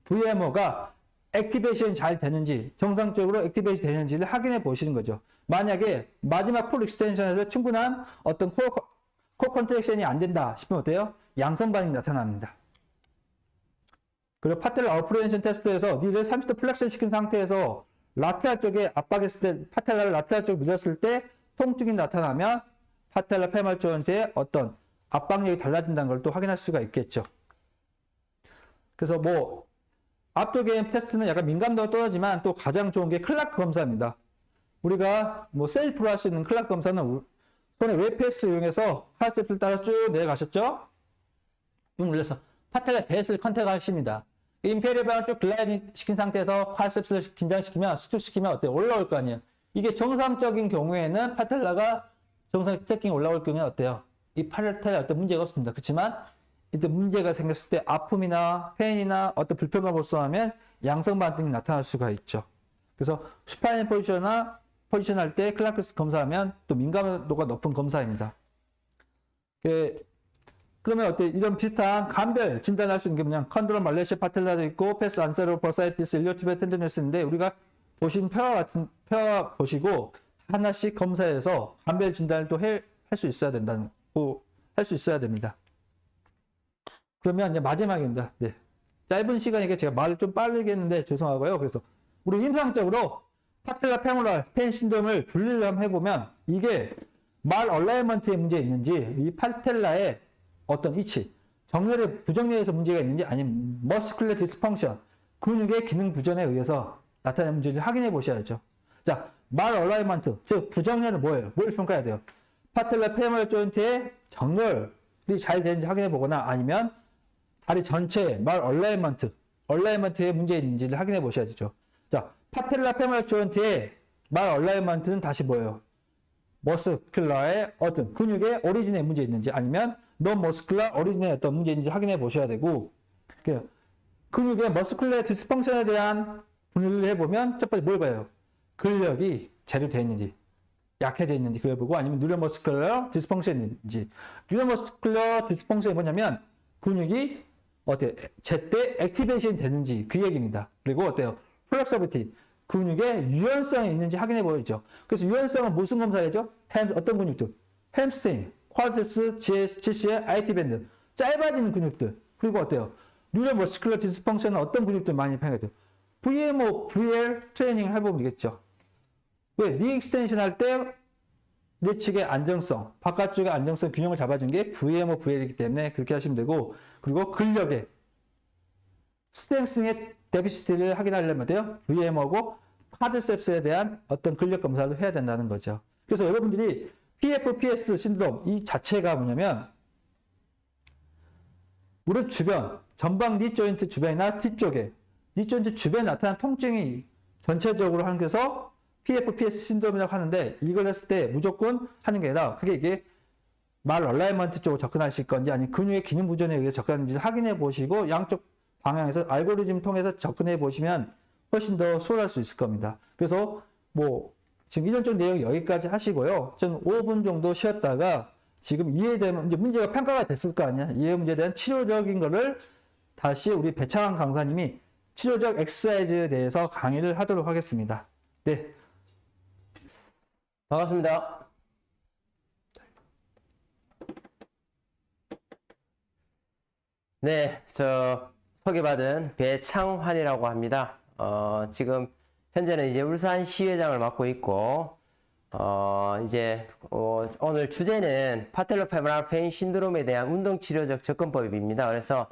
VMO가 액티베이션이 잘 되는지, 정상적으로 액티베이션 되는지를 확인해 보시는 거죠. 만약에 마지막 풀 익스텐션에서 충분한 어떤 코 컨트랙션이 안 된다 싶으면 어때요? 양성 반응이 나타납니다. 그리고 파텔라 어프레hen션 테스트에서 니를 30도 플렉션 시킨 상태에서 라테랄 쪽에 압박했을 때, 파텔라를 라테랄 쪽으로 밀었을 때 통증이 나타나면 파텔라 페모럴 조인트의 어떤 압박력이 달라진다는 걸 또 확인할 수가 있겠죠. 그래서 뭐 앞쪽의 테스트는 약간 민감도가 떨어지지만 또 가장 좋은 게 클라크 검사입니다. 우리가 뭐 셀프로 할 수 있는 클라크 검사는 손에 웹패스 이용해서 카스텝을 따라 쭉 내려가셨죠? 쭉 눌러서 파텔라 베이스를 컨택하십니다. 임페리얼 방을 쭉 글라이딩 시킨 상태에서 카스텝을 긴장시키면, 수축시키면 어때요? 올라올 거 아니에요? 이게 정상적인 경우에는 파텔라가 정상 트래킹이 올라올 경우에는 어때요? 이 파텔라에 어떤 문제가 없습니다. 그렇지만 이때 문제가 생겼을 때 아픔이나 페인이나 어떤 불편감을 호소하면 양성 반응이 나타날 수가 있죠. 그래서 슈파인 포지션 할 때 클라크스 검사하면 또 민감도가 높은 검사입니다. 그러면 어때? 이런 비슷한 간별 진단할 수 있는 게 뭐냐? 컨드로 말레시아 파텔라도 있고 패스 안세로 버사이티스 일리오티비아 텐디노스인데 우리가 보신 표와 보시고 하나씩 검사해서 간별 진단을 또 할 수 있어야 할 수 있어야 됩니다. 그러면 이제 마지막입니다. 네. 짧은 시간이니까 제가 말을 좀 빠르게 했는데 죄송하고요. 그래서 우리 임상적으로 파텔라 페모럴 페인 신드롬을 분리를 한번 해보면 이게 말 얼라이먼트에 문제 있는지, 이 파텔라의 어떤 위치, 정렬의 부정렬에서 문제가 있는지, 아니면 머스큘러 디스펑션, 근육의 기능 부전에 의해서 나타나는 문제를 확인해 보셔야죠. 자, 말 얼라이먼트, 즉 부정렬은 뭐예요? 뭘 평가해야 돼요? 파텔라 페모럴 조인트의 정렬이 잘 되는지 확인해 보거나, 아니면 다리 전체의 말 얼라이먼트에 문제 있는지를 확인해 보셔야 되죠. 자, 파텔라 페모럴 조인트의 말 얼라이먼트는 다시 뭐예요? 머스큘러의 어떤 근육의 오리진에 문제 있는지, 아니면 non 머스큘러 오리진에 어떤 문제 있는지 확인해 보셔야 되고, 근육의 머스큘러 디스펑션에 대한 분류를 해보면 첫 번째 뭘 봐요? 근력이 제대로 되어 있는지, 약해져 있는지 그걸 보고, 아니면 뉴로머스큘러 디스펑션인지. 뉴로머스큘러 디스펑션이 뭐냐면 근육이 어때요? 제때 액티베이션이 되는지 그 얘기입니다. 그리고 어때요? 플렉서비티, 근육의 유연성이 있는지 확인해 보이죠. 그래서 유연성은 무슨 검사해죠? 어떤 근육들? 햄스트링, 쿼드립스, GC의 IT 밴드, 짧아지는 근육들. 그리고 어때요? 뉴로머스큘러 디스펑션은 어떤 근육들 많이 평가돼요? VMO, VL 트레이닝을 해보면 되겠죠. 왜? 니 익스텐션 할 때 내측의 안정성, 바깥쪽의 안정성 균형을 잡아준 게 VMO, VL이기 때문에 그렇게 하시면 되고, 그리고 근력의 스트렝스의 데피시티를 확인하려면 돼요. VMO고 쿼드셉스에 대한 어떤 근력 검사를 해야 된다는 거죠. 그래서 여러분들이 PFPS 신드롬 이 자체가 뭐냐면 무릎 주변, 전방 니 조인트 주변이나 뒤쪽에 니 조인트 주변에 나타난 통증이 전체적으로 하는 것에서 PFPS 신드롬이라고 하는데, 이걸 했을 때 무조건 하는 게 아니라 그게 이게 말 얼라이먼트 쪽으로 접근하실 건지 아니면 근육의 기능 부전에 의해 접근하는지 확인해 보시고 양쪽 방향에서 알고리즘 통해서 접근해 보시면 훨씬 더 수월할 수 있을 겁니다. 그래서 뭐 지금 이론적 내용 여기까지 하시고요. 전 5분 정도 쉬었다가 지금 이해되면 이제 문제가 평가가 됐을 거 아니야. 이해 문제에 대한 치료적인 거를 다시 우리 배창환 강사님이 치료적 엑서사이즈에 대해서 강의를 하도록 하겠습니다. 네. 반갑습니다. 네, 저 소개받은 배창환이라고 합니다. 지금 현재는 이제 울산시회장을 맡고 있고, 오늘 주제는 파텔로페모랄 페인 신드롬에 대한 운동치료적 접근법입니다. 그래서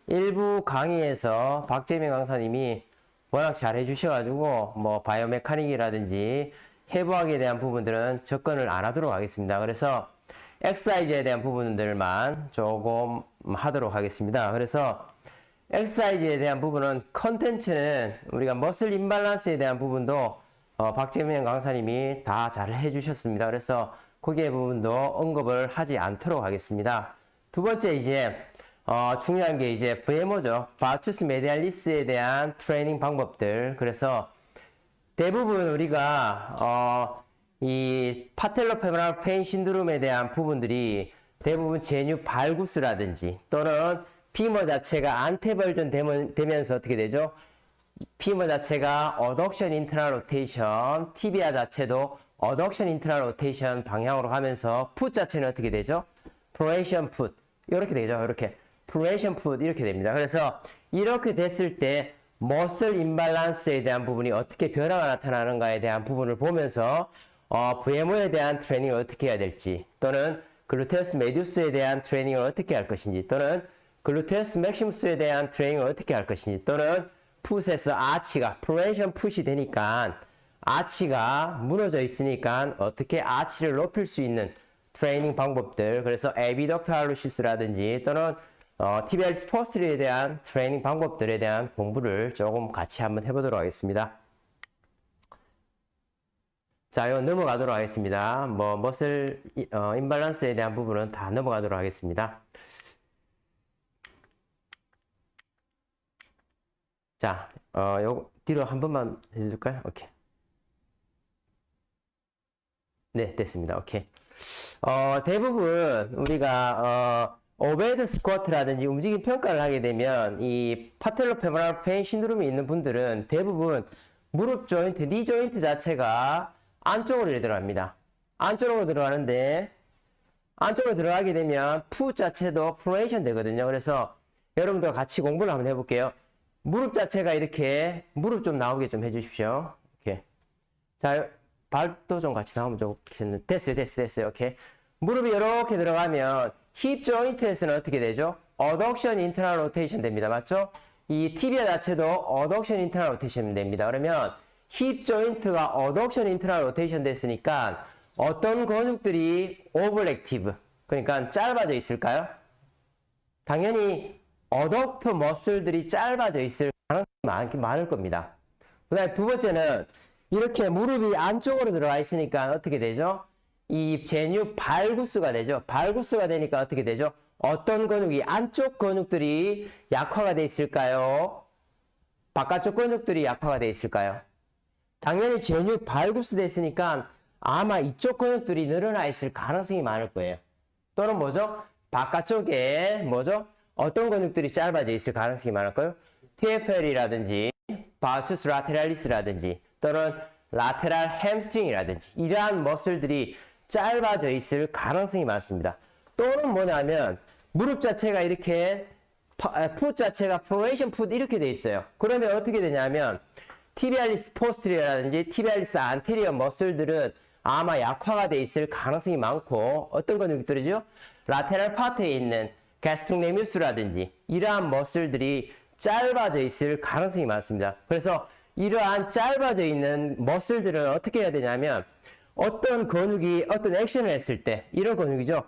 일부 강의에서 박재민 강사님이 워낙 잘 해주셔가지고, 뭐, 바이오메카닉이라든지 해부학에 대한 부분들은 접근을 안 하도록 하겠습니다. 그래서 엑서사이즈에 대한 부분들만 조금 하도록 하겠습니다. 그래서 엑서사이즈에 대한 부분은 컨텐츠는 우리가 머슬 임밸런스에 대한 부분도 박재민 강사님이 다 잘 해주셨습니다. 그래서 거기에 부분도 언급을 하지 않도록 하겠습니다. 두 번째 이제 중요한 게 이제 VMO죠. 바투스 메디알리스에 대한 트레이닝 방법들. 그래서 대부분 우리가 이 파텔로페모랄 페인 신드롬에 대한 부분들이 대부분 제뉴 발구스라든지 또는 피머 자체가 안테벌전 되면서 어떻게 되죠? 피머 자체가 어덕션 인트럴 로테이션, 티비아 자체도 어덕션 인트럴 로테이션 방향으로 가면서 풋 자체는 어떻게 되죠? 프로레이션 풋 이렇게 되죠. 이렇게 프로레이션 풋 이렇게 됩니다. 그래서 이렇게 됐을 때 머슬 임밸런스에 대한 부분이 어떻게 변화가 나타나는가에 대한 부분을 보면서 VMO에 대한 트레이닝을 어떻게 해야 될지, 또는 글루테우스 메디우스에 대한 트레이닝을 어떻게 할 것인지, 또는 글루테우스 맥시무스에 대한 트레이닝을 어떻게 할 것인지, 또는 풋에서 아치가 프로레이션 풋이 되니까 아치가 무너져 있으니까 어떻게 아치를 높일 수 있는 트레이닝 방법들, 그래서 에비덕탈루시스라든지 또는 TBLS 포스트리에 대한 트레이닝 방법들에 대한 공부를 조금 같이 한번 해보도록 하겠습니다. 자, 이거 넘어가도록 하겠습니다. 뭐 머슬 임밸런스에 대한 부분은 다 넘어가도록 하겠습니다. 자, 요거 뒤로 한 번만 해줄까요? 오케이. 네, 됐습니다. 오케이. 대부분 우리가 오베드 스쿼트라든지 움직임 평가를 하게 되면 이 파텔로페모랄 페인 신드롬이 있는 분들은 대부분 무릎 조인트, 니 조인트 자체가 안쪽으로 들어갑니다. 안쪽으로 들어가는데 안쪽으로 들어가게 되면 풋 자체도 프로레이션 되거든요. 그래서 여러분들과 같이 공부를 한번 해볼게요. 무릎 자체가 이렇게 무릎 좀 나오게 좀 해주십시오. 이렇게. 자, 발도 좀 같이 나오면 좋겠는데 됐어요. 오케이. 무릎이 이렇게 들어가면 힙 조인트에서는 어떻게 되죠? 어덕션 인터널 로테이션 됩니다. 맞죠? 이 티비아 자체도 어덕션 인터널 로테이션 됩니다. 그러면 힙 조인트가 어덕션 인터널 로테이션 됐으니까 어떤 근육들이 오버랙티브, 그러니까 짧아져 있을까요? 당연히 어덕터 머슬들이 짧아져 있을 가능성이 많을 겁니다. 그 다음에 두 번째는 이렇게 무릎이 안쪽으로 들어가 있으니까 어떻게 되죠? 이 제뉴 발구스가 되죠. 발구스가 되니까 어떻게 되죠? 어떤 근육이 안쪽 근육들이 약화가 돼 있을까요? 바깥쪽 근육들이 약화가 돼 있을까요? 당연히 제뉴 발구스 됐으니까 아마 이쪽 근육들이 늘어나 있을 가능성이 많을 거예요. 또는 뭐죠? 바깥쪽에 뭐죠? 어떤 근육들이 짧아져 있을 가능성이 많을까요? TFL이라든지 바투스 라테랄리스라든지 또는 라테랄 햄스트링이라든지 이러한 머슬들이 짧아져 있을 가능성이 많습니다. 또는 뭐냐면 무릎 자체가 이렇게 풋 자체가 프로레이션 풋 이렇게 돼 있어요. 그러면 어떻게 되냐면 티비알리스 포스트리어라든지 티비알리스 안테리어 머슬들은 아마 약화가 돼 있을 가능성이 많고, 어떤 근육들이죠? 라테럴 파트에 있는 가스트로네미우스라든지 이러한 머슬들이 짧아져 있을 가능성이 많습니다. 그래서 이러한 짧아져 있는 머슬들을 어떻게 해야 되냐면, 어떤 근육이 어떤 액션을 했을 때, 이런 근육이죠.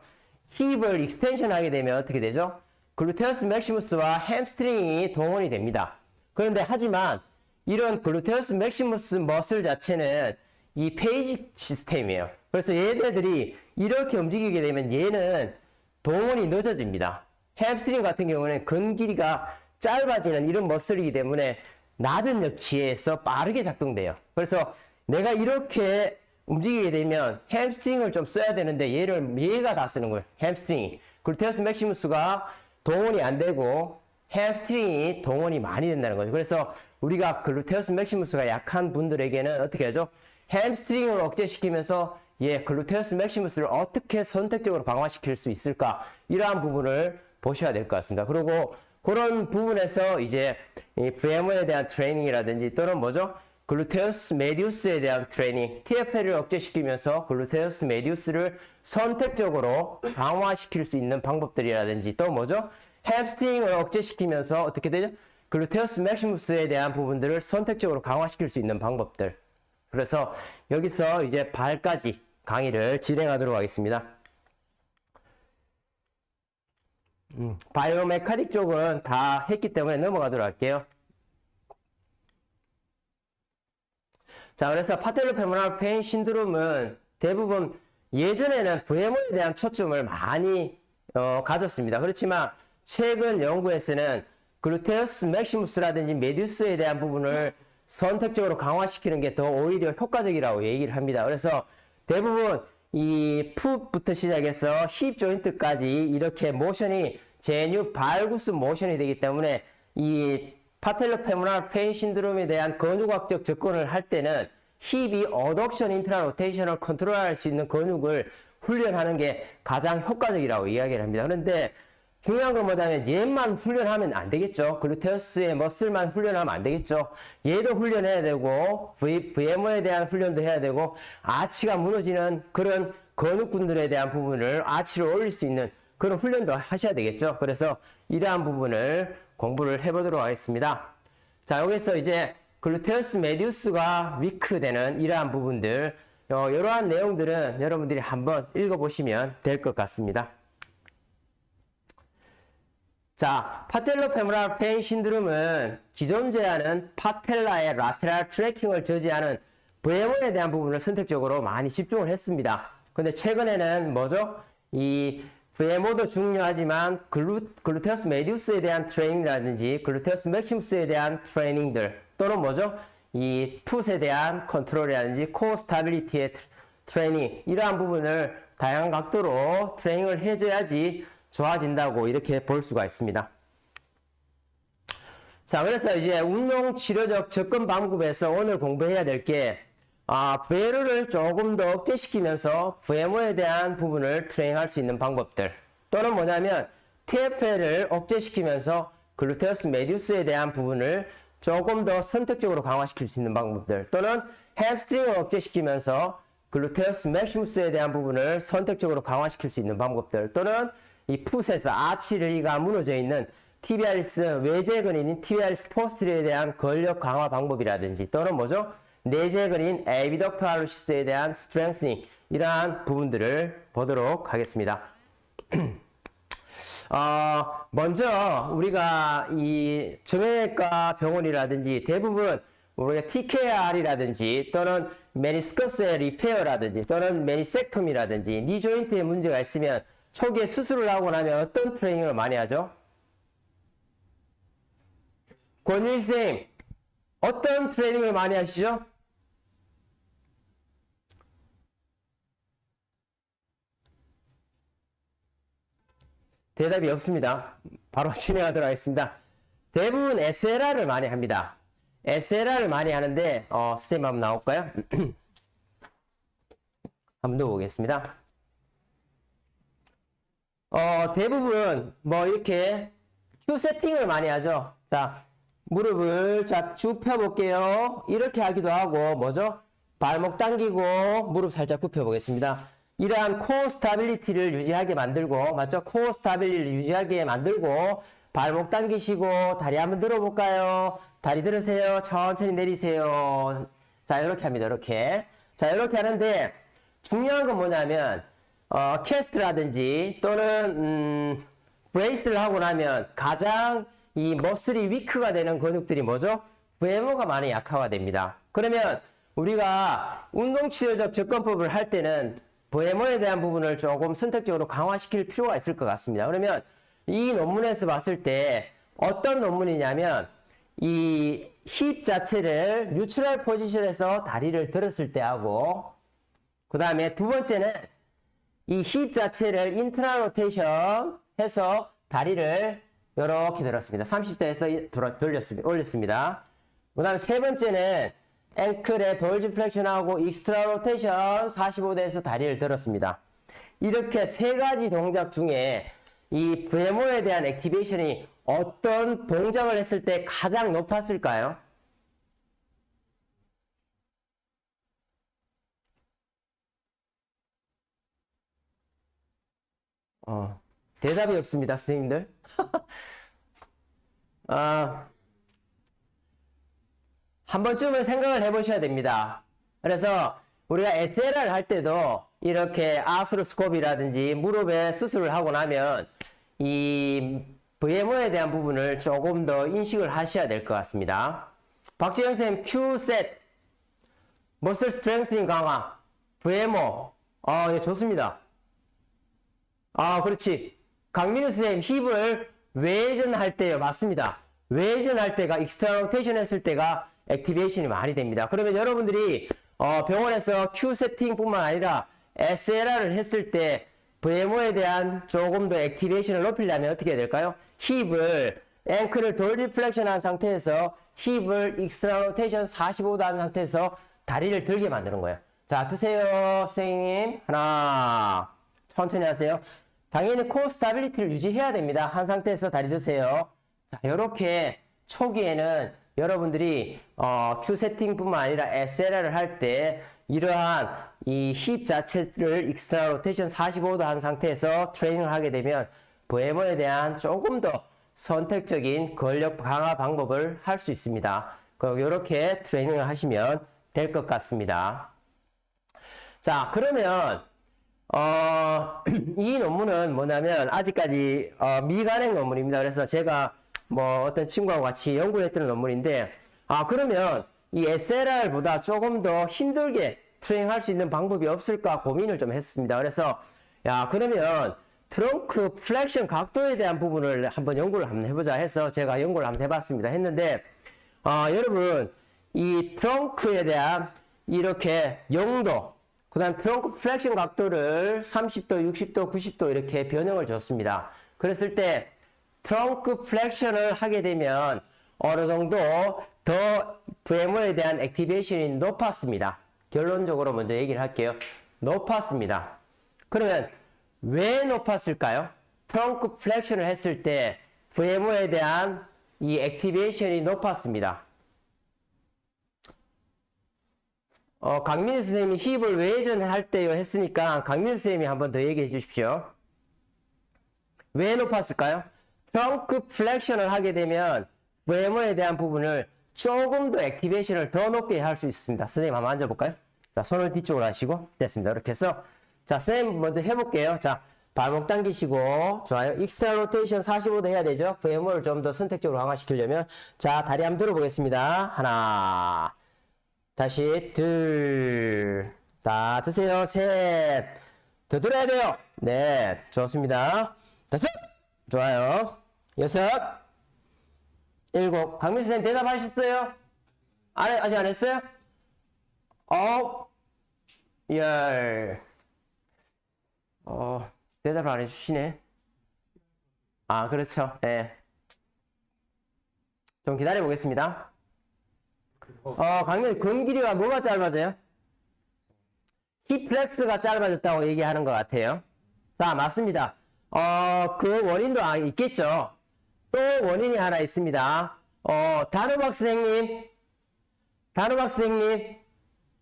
힙을 익스텐션 하게 되면 어떻게 되죠? 글루테우스 맥시무스와 햄스트링이 동원이 됩니다. 그런데 하지만 이런 글루테우스 맥시무스 머슬 자체는 이 페이지 시스템이에요. 그래서 얘네들이 이렇게 움직이게 되면 얘는 동원이 늦어집니다. 햄스트링 같은 경우는 근 길이가 짧아지는 이런 머슬이기 때문에 낮은 역치에서 빠르게 작동돼요. 그래서 내가 이렇게 움직이게 되면 햄스트링을 좀 써야 되는데 얘가 다 쓰는 거예요. 햄스트링이. 글루테우스 맥시무스가 동원이 안 되고 햄스트링이 동원이 많이 된다는 거죠. 그래서 우리가 글루테우스 맥시무스가 약한 분들에게는 어떻게 하죠? 햄스트링을 억제시키면서 글루테우스 맥시무스를 어떻게 선택적으로 강화시킬 수 있을까? 이러한 부분을 보셔야 될 것 같습니다. 그리고 그런 부분에서 이제 이 VMO에 대한 트레이닝이라든지 또는 뭐죠? 글루테우스 메디우스에 대한 트레이닝, TFL을 억제시키면서 글루테우스 메디우스를 선택적으로 강화시킬 수 있는 방법들이라든지 또 뭐죠? 햄스트링을 억제시키면서 어떻게 되죠? 글루테우스 맥시무스에 대한 부분들을 선택적으로 강화시킬 수 있는 방법들. 그래서 여기서 이제 발까지 강의를 진행하도록 하겠습니다. 바이오메카닉 쪽은 다 했기 때문에 넘어가도록 할게요. 자, 그래서 파텔로페모랄 페인 신드롬은 대부분 예전에는 VMO에 대한 초점을 많이 가졌습니다. 그렇지만 최근 연구에서는 글루테우스 맥시무스라든지 메디우스에 대한 부분을 선택적으로 강화시키는 게 더 오히려 효과적이라고 얘기를 합니다. 그래서 대부분 이 풋부터 시작해서 힙 조인트까지 이렇게 모션이 제뉴 발구스 모션이 되기 때문에 이 파텔로페모랄 페인 신드롬에 대한 근육학적 접근을 할 때는 힙이 어덕션 인트라 로테이션을 컨트롤할 수 있는 근육을 훈련하는 게 가장 효과적이라고 이야기를 합니다. 그런데 중요한 건 뭐냐면 얘만 훈련하면 안 되겠죠. 글루테우스의 머슬만 훈련하면 안 되겠죠. 얘도 훈련해야 되고 VMO에 대한 훈련도 해야 되고 아치가 무너지는 그런 근육군들에 대한 부분을 아치를 올릴 수 있는 그런 훈련도 하셔야 되겠죠. 그래서 이러한 부분을 공부를 해보도록 하겠습니다. 자, 여기서 이제 글루테우스 메디우스가 위크되는 이러한 부분들, 이러한 내용들은 여러분들이 한번 읽어보시면 될 것 같습니다. 자, 파텔로페모랄 페인 신드롬은 기존 제안은 파텔라의 라테랄 트래킹을 저지하는 VMO에 대한 부분을 선택적으로 많이 집중을 했습니다. 근데 최근에는 뭐죠? 이 VMO도 중요하지만 글루테우스 메디우스에 대한 트레이닝이라든지 글루테우스 맥시무스에 대한 트레이닝들 또는 뭐죠? 이 풋에 대한 컨트롤이라든지 코어 스타빌리티의 트레이닝 이러한 부분을 다양한 각도로 트레이닝을 해줘야지 좋아진다고 이렇게 볼 수가 있습니다. 자, 그래서 이제 운동치료적 접근 방법에서 오늘 공부해야 될 게 VL을 조금 더 억제시키면서 VMO에 대한 부분을 트레이닝할 수 있는 방법들 또는 뭐냐면 TFL을 억제시키면서 글루테우스 메디우스에 대한 부분을 조금 더 선택적으로 강화시킬 수 있는 방법들 또는 햄스트링을 억제시키면서 글루테우스 맥시무스에 대한 부분을 선택적으로 강화시킬 수 있는 방법들 또는 이 풋에서 아치가 무너져 있는 티비아리스 외제근인 티비아리스 포스트리에 대한 근력 강화 방법이라든지 또는 뭐죠? 내제근인 에비덕토알루시스에 대한 스트렝스닝 이러한 부분들을 보도록 하겠습니다. 먼저 우리가 이 정형외과 병원이라든지 대부분 우리가 TKR이라든지 또는 메니스커스의 리페어라든지 또는 메니섹토미라든지 니 조인트에 문제가 있으면 초기에 수술을 하고 나면 어떤 트레이닝을 많이 하죠? 권일 선생님, 어떤 트레이닝을 많이 하시죠? 대답이 없습니다. 바로 진행하도록 하겠습니다. 대부분 SLR을 많이 합니다. SLR을 많이 하는데 선생님 한번 나올까요? 한번 넣어보겠습니다. 대부분 뭐 이렇게 Q 세팅을 많이 하죠. 자, 무릎을 쭉 펴볼게요. 이렇게 하기도 하고 뭐죠? 발목 당기고 무릎 살짝 굽혀 보겠습니다. 이러한 코어 스타빌리티를 유지하게 만들고, 맞죠? 코어 스타빌리티를 유지하게 만들고, 발목 당기시고, 다리 한번 들어볼까요? 다리 들으세요. 천천히 내리세요. 자, 이렇게 합니다. 이렇게. 자, 이렇게 하는데, 중요한 건 뭐냐면, 캐스트라든지, 또는, 브레이스를 하고 나면, 가장 이 머슬이 위크가 되는 근육들이 뭐죠? VMO가 많이 약화가 됩니다. 그러면, 우리가 운동치료적 접근법을 할 때는, VMO에 대한 부분을 조금 선택적으로 강화시킬 필요가 있을 것 같습니다. 그러면 이 논문에서 봤을 때 어떤 논문이냐면 이 힙 자체를 뉴트럴 포지션에서 다리를 들었을 때 하고, 그 다음에 두 번째는 이 힙 자체를 인트라 로테이션 해서 다리를 이렇게 들었습니다. 30도에서 올렸습니다. 그 다음에 세 번째는 앵클에 돌지 플렉션하고 익스트라 로테이션 45도에서 다리를 들었습니다. 이렇게 세 가지 동작 중에 이 VMO에 대한 액티베이션이 어떤 동작을 했을 때 가장 높았을까요? 대답이 없습니다, 선생님들. 한 번쯤은 생각을 해보셔야 됩니다. 그래서 우리가 SLR 할 때도 이렇게 아스로스코피라든지 무릎에 수술을 하고 나면 이 VMO에 대한 부분을 조금 더 인식을 하셔야 될 것 같습니다. 박지현 선생님, Q셋, 머슬 스트렝스닝 강화, VMO, 예, 좋습니다. 그렇지. 강민우 선생님, 힙을 외전할 때요. 맞습니다. 외전할 때가 익스트라 로테이션 했을 때가 액티베이션이 많이 됩니다. 그러면 여러분들이 병원에서 Q 세팅뿐만 아니라 SLR을 했을 때 VMO에 대한 조금 더 액티베이션을 높이려면 어떻게 해야 될까요? 힙을 앵클을 돌 디플렉션 한 상태에서 힙을 익스트라 로테이션 45도 한 상태에서 다리를 들게 만드는 거예요. 자, 드세요, 선생님. 하나, 천천히 하세요. 당연히 코어 스타빌리티를 유지해야 됩니다. 한 상태에서 다리 드세요. 자, 이렇게 초기에는 여러분들이 Q 세팅뿐만 아니라 SLR을 할 때 이러한 이 힙 자체를 익스트라 로테이션 45도 한 상태에서 트레이닝을 하게 되면 VMO에 대한 조금 더 선택적인 근력 강화 방법을 할 수 있습니다. 그럼 이렇게 트레이닝을 하시면 될 것 같습니다. 자, 그러면 이 논문은 뭐냐면 아직까지 미간행 논문입니다. 그래서 제가 뭐 어떤 친구하고 같이 연구했던 논문인데, 그러면 이 SLR보다 조금 더 힘들게 트레이닝할 수 있는 방법이 없을까 고민을 좀 했습니다. 그래서 그러면 트렁크 플렉션 각도에 대한 부분을 한번 연구를 한번 해보자 해서 제가 연구를 한번 해봤습니다. 했는데 여러분, 이 트렁크에 대한 이렇게 0도, 그 다음 트렁크 플렉션 각도를 30도, 60도, 90도 이렇게 변형을 줬습니다. 그랬을 때 트렁크 플렉션을 하게 되면 어느 정도 더 VMO에 대한 액티베이션이 높았습니다. 결론적으로 먼저 얘기를 할게요. 높았습니다. 그러면 왜 높았을까요? 트렁크 플렉션을 했을 때 VMO에 대한 이 액티베이션이 높았습니다. 강민수 선생님이 힙을 외전할 때요 했으니까 강민수 선생님이 한 번 더 얘기해 주십시오. 왜 높았을까요? 트렁크 플렉션을 하게 되면 VMO에 대한 부분을 조금 더 액티베이션을 더 높게 할 수 있습니다. 선생님 한번 앉아볼까요? 자, 손을 뒤쪽으로 하시고 됐습니다. 이렇게 해서 자, 선생님 먼저 해볼게요. 자, 발목 당기시고 좋아요. 익스트라 로테이션 45도 해야 되죠. VMO를 좀 더 선택적으로 강화시키려면 자, 다리 한번 들어보겠습니다. 하나, 다시 둘, 다 드세요. 셋, 더 들어야 돼요. 네, 좋습니다. 다섯, 좋아요. 여섯, 일곱. 강민수 선생님 대답하셨어요? 아직 안 했어요? 열. 대답을 안 해주시네. 그렇죠. 네. 좀 기다려 보겠습니다. 강민, 근 길이가 뭐가 짧아져요? 힙 플렉스가 짧아졌다고 얘기하는 것 같아요. 자, 맞습니다. 그 원인도 있겠죠. 또 원인이 하나 있습니다. 단호박 선생님,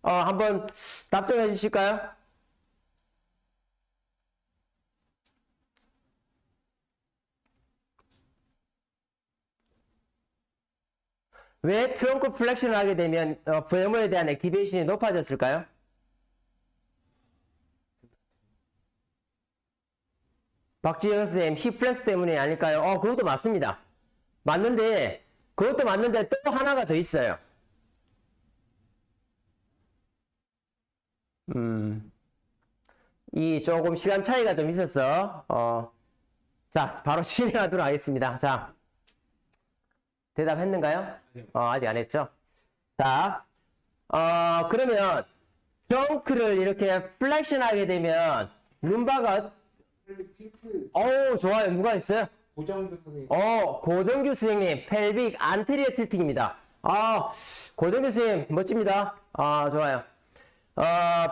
한번 답장해 주실까요? 왜 트렁크 플렉션을 하게 되면 VMO에 대한 액티베이션이 높아졌을까요? 박지영 선생님, 힙 플렉스 때문이 아닐까요? 그것도 맞습니다. 그것도 맞는데 또 하나가 더 있어요. 이 조금 시간 차이가 좀 있었어. 자, 바로 진행하도록 하겠습니다. 자, 대답했는가요? 아직 안 했죠? 자, 그러면 트렁크를 이렇게 플렉션 하게 되면 룸바가 좋아요. 누가 했어요? 고정규 선생님. 고정규 선생님, 펠빅 안테리어 틸팅입니다. 고정규 선생님, 멋집니다. 좋아요.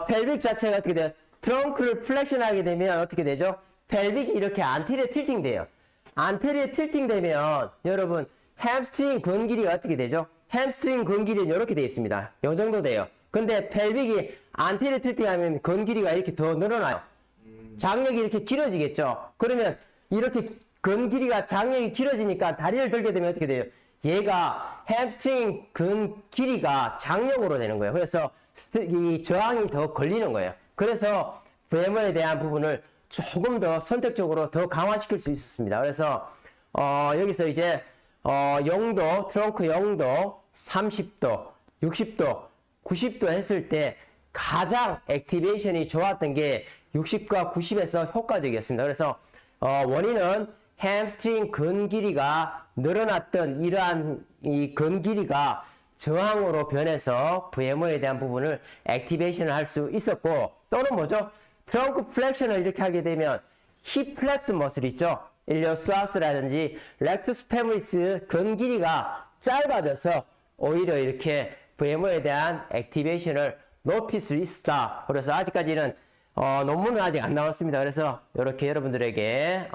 펠빅 자체가 어떻게 돼요? 트렁크를 플렉션 하게 되면 어떻게 되죠? 펠빅이 이렇게 안테리어 틸팅 돼요. 안테리어 틸팅 되면, 여러분, 햄스트링 근 길이가 어떻게 되죠? 햄스트링 근 길이는 이렇게 되어 있습니다. 요 정도 돼요. 근데 펠빅이 안테리어 틸팅 하면 근 길이가 이렇게 더 늘어나요. 장력이 이렇게 길어지겠죠? 그러면 이렇게 근 길이가 장력이 길어지니까 다리를 들게 되면 어떻게 돼요? 얘가 햄스트링 근 길이가 장력으로 되는 거예요. 그래서 이 저항이 더 걸리는 거예요. 그래서 VMO에 대한 부분을 조금 더 선택적으로 더 강화시킬 수 있었습니다. 그래서 여기서 이제 0도, 트렁크 0도, 30도, 60도, 90도 했을 때 가장 액티베이션이 좋았던 게 60과 90에서 효과적이었습니다. 그래서 원인은 햄스트링 근 길이가 늘어났던 이러한 이 근 길이가 저항으로 변해서 VMO에 대한 부분을 액티베이션을 할 수 있었고, 또는 뭐죠? 트렁크 플렉션을 이렇게 하게 되면 힙 플렉스 머슬 있죠? 일리오스아스라든지 렉투스 페모리스 근 길이가 짧아져서 오히려 이렇게 VMO에 대한 액티베이션을 높일 수 있다. 그래서 아직까지는 논문은 아직 안 나왔습니다. 그래서 이렇게 여러분들에게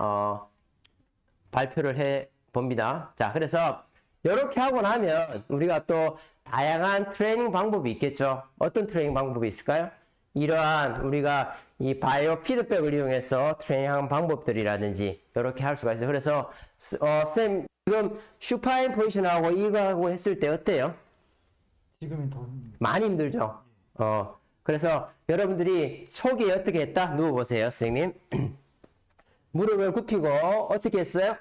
발표를 해 봅니다. 자, 그래서 이렇게 하고 나면 우리가 또 다양한 트레이닝 방법이 있겠죠. 어떤 트레이닝 방법이 있을까요? 이러한 우리가 이 바이오 피드백을 이용해서 트레이닝하는 방법들이라든지 이렇게 할 수가 있어요. 그래서 쌤 지금 슈파인 포지션하고 이거하고 했을 때 어때요? 지금은 더 많이 힘들죠? 그래서 여러분들이 초기에 어떻게 했다? 누워보세요, 선생님. 무릎을 굽히고 어떻게 했어요?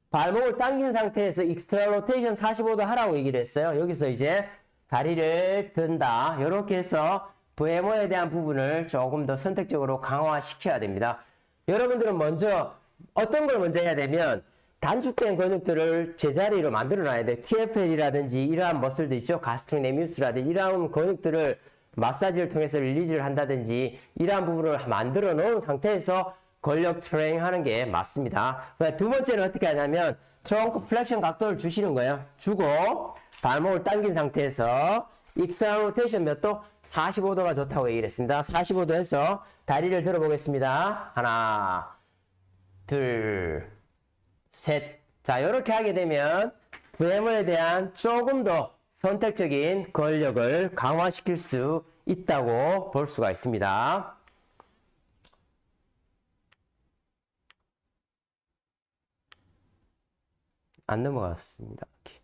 발목을 당긴 상태에서 익스트라 로테이션 45도 하라고 얘기를 했어요. 여기서 이제 다리를 든다. 이렇게 해서 VMO에 대한 부분을 조금 더 선택적으로 강화시켜야 됩니다. 여러분들은 먼저 어떤 걸 먼저 해야 되면 단축된 근육들을 제자리로 만들어 놔야 돼요. TFL이라든지 이러한 머슬도 있죠. 가스트로네미우스라든지 이러한 근육들을 마사지를 통해서 릴리즈를 한다든지 이러한 부분을 만들어 놓은 상태에서 근력 트레이닝 하는 게 맞습니다. 두 번째는 어떻게 하냐면 트렁크 플렉션 각도를 주시는 거예요. 주고 발목을 당긴 상태에서 익스트라 로테이션 몇 도? 45도가 좋다고 얘기를 했습니다. 45도 해서 다리를 들어보겠습니다. 하나, 둘, 셋. 자, 이렇게 하게 되면 VMO에 대한 조금 더 선택적인 근력을 강화시킬 수 있다고 볼 수가 있습니다. 안 넘어갔습니다. 이렇게.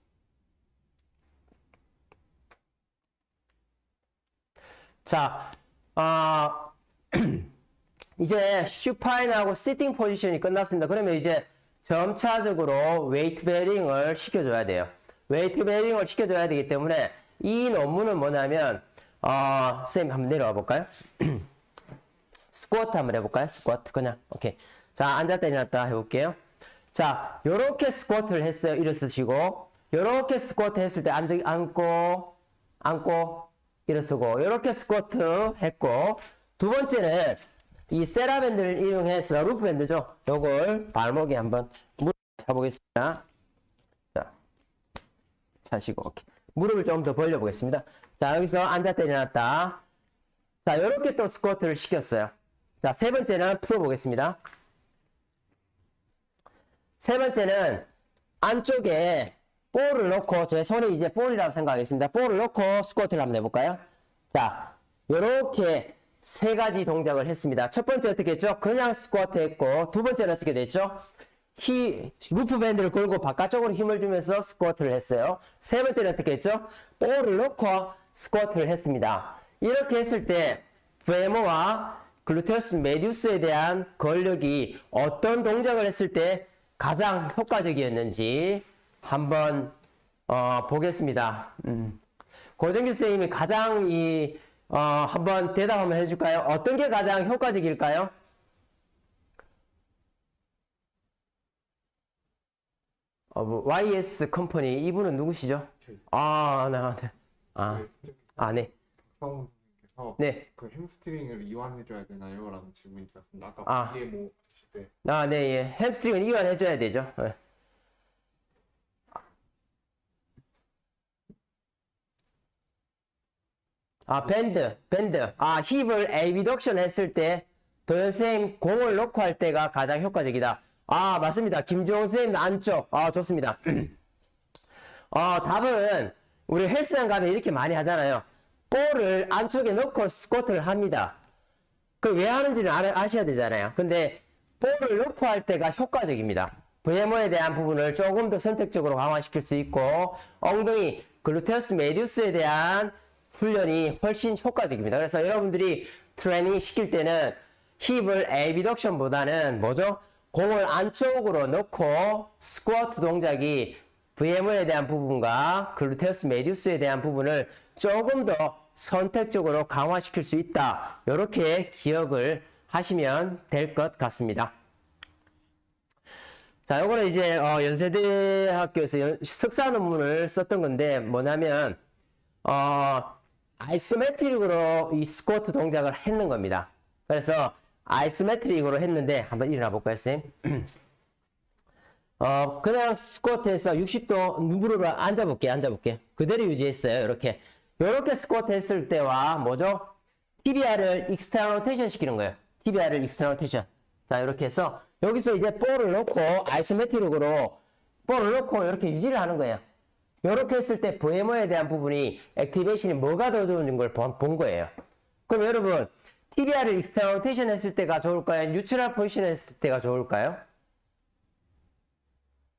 자, 이제 슈파인하고 시팅 포지션이 끝났습니다. 그러면 이제 점차적으로 웨이트 베어링을 시켜줘야 돼요. 웨이트 베어링을 시켜줘야 되기 때문에 이 논문은 뭐냐면 선생님 한번 내려와 볼까요? 스쿼트 한번 해볼까요? 스쿼트 그냥 오케이. 자, 앉았다 일어났다 해볼게요. 자, 요렇게 스쿼트를 했어요. 일어서시고 요렇게 스쿼트 했을 때 앉고 일어서고 요렇게 스쿼트 했고, 두 번째는 이 세라밴드를 이용해서 루프밴드죠. 요걸 발목에 한번 차보겠습니다. 자, 차시고 오케이. 무릎을 좀 더 벌려보겠습니다. 자, 여기서 앉았다 일어났다. 자, 요렇게 또 스쿼트를 시켰어요. 자, 세 번째는 풀어보겠습니다. 세 번째는 안쪽에 볼을 놓고 제 손에 이제 볼이라고 생각하겠습니다. 볼을 놓고 스쿼트를 한번 해볼까요? 자, 요렇게 세 가지 동작을 했습니다. 첫 번째 어떻게 했죠? 그냥 스쿼트 했고, 두 번째는 어떻게 됐죠? 루프 밴드를 걸고 바깥쪽으로 힘을 주면서 스쿼트를 했어요. 세 번째는 어떻게 했죠? 볼을 놓고 스쿼트를 했습니다. 이렇게 했을 때 페모와 글루테우스 메디우스에 대한 근력이 어떤 동작을 했을 때 가장 효과적이었는지 한번 보겠습니다. 고정규 선생님이 가장 한번 대답 한번 해줄까요? 어떤 게 가장 효과적일까요? YS 컴퍼니 이분은 누구시죠? 네. 성우님께서 네. 그 햄스트링을 이완해줘야 되나요? 라는 질문이 있었습니다. 아까 BMO 하실 때. 네, 예. 햄스트링은 이완해줘야 되죠. 네. 밴드. 힙을 에비덕션 했을 때, 도현쌤 공을 놓고 할 때가 가장 효과적이다. 맞습니다. 김종호 선생님 안쪽. 좋습니다. 답은, 우리 헬스장 가면 이렇게 많이 하잖아요. 볼을 안쪽에 넣고 스쿼트를 합니다. 그 왜 하는지는 아셔야 되잖아요. 근데, 볼을 놓고 할 때가 효과적입니다. VMO에 대한 부분을 조금 더 선택적으로 강화시킬 수 있고, 엉덩이, 글루테우스 메디우스에 대한 훈련이 훨씬 효과적입니다. 그래서 여러분들이 트레이닝 시킬 때는 힙을 에비덕션보다는 뭐죠? 공을 안쪽으로 넣고 스쿼트 동작이 VMO에 대한 부분과 글루테우스 메디우스에 대한 부분을 조금 더 선택적으로 강화시킬 수 있다. 이렇게 기억을 하시면 될 것 같습니다. 자, 요거는 이제 연세대학교에서 석사 논문을 썼던 건데 뭐냐면 아이소메트릭으로 이 스쿼트 동작을 했는 겁니다. 그래서 아이소메트릭으로 했는데 한번 일어나 볼까요, 쌤? 그냥 스쿼트에서 60도 무릎을 앉아볼게. 그대로 유지했어요. 이렇게 스쿼트 했을 때와 뭐죠? TBR을 익스터널 로테이션 시키는 거예요. TBR을 익스터널 로테이션. 자, 이렇게 해서 여기서 이제 볼을 놓고 아이소메트릭으로 볼을 놓고 이렇게 유지를 하는 거예요. 이렇게 했을 때 VMO에 대한 부분이 액티베이션이 뭐가 더 좋은 걸 본 거예요. 그럼 여러분 TBR을 익스터널 로테이션 했을 때가 좋을까요? 뉴트럴 포지션 했을 때가 좋을까요?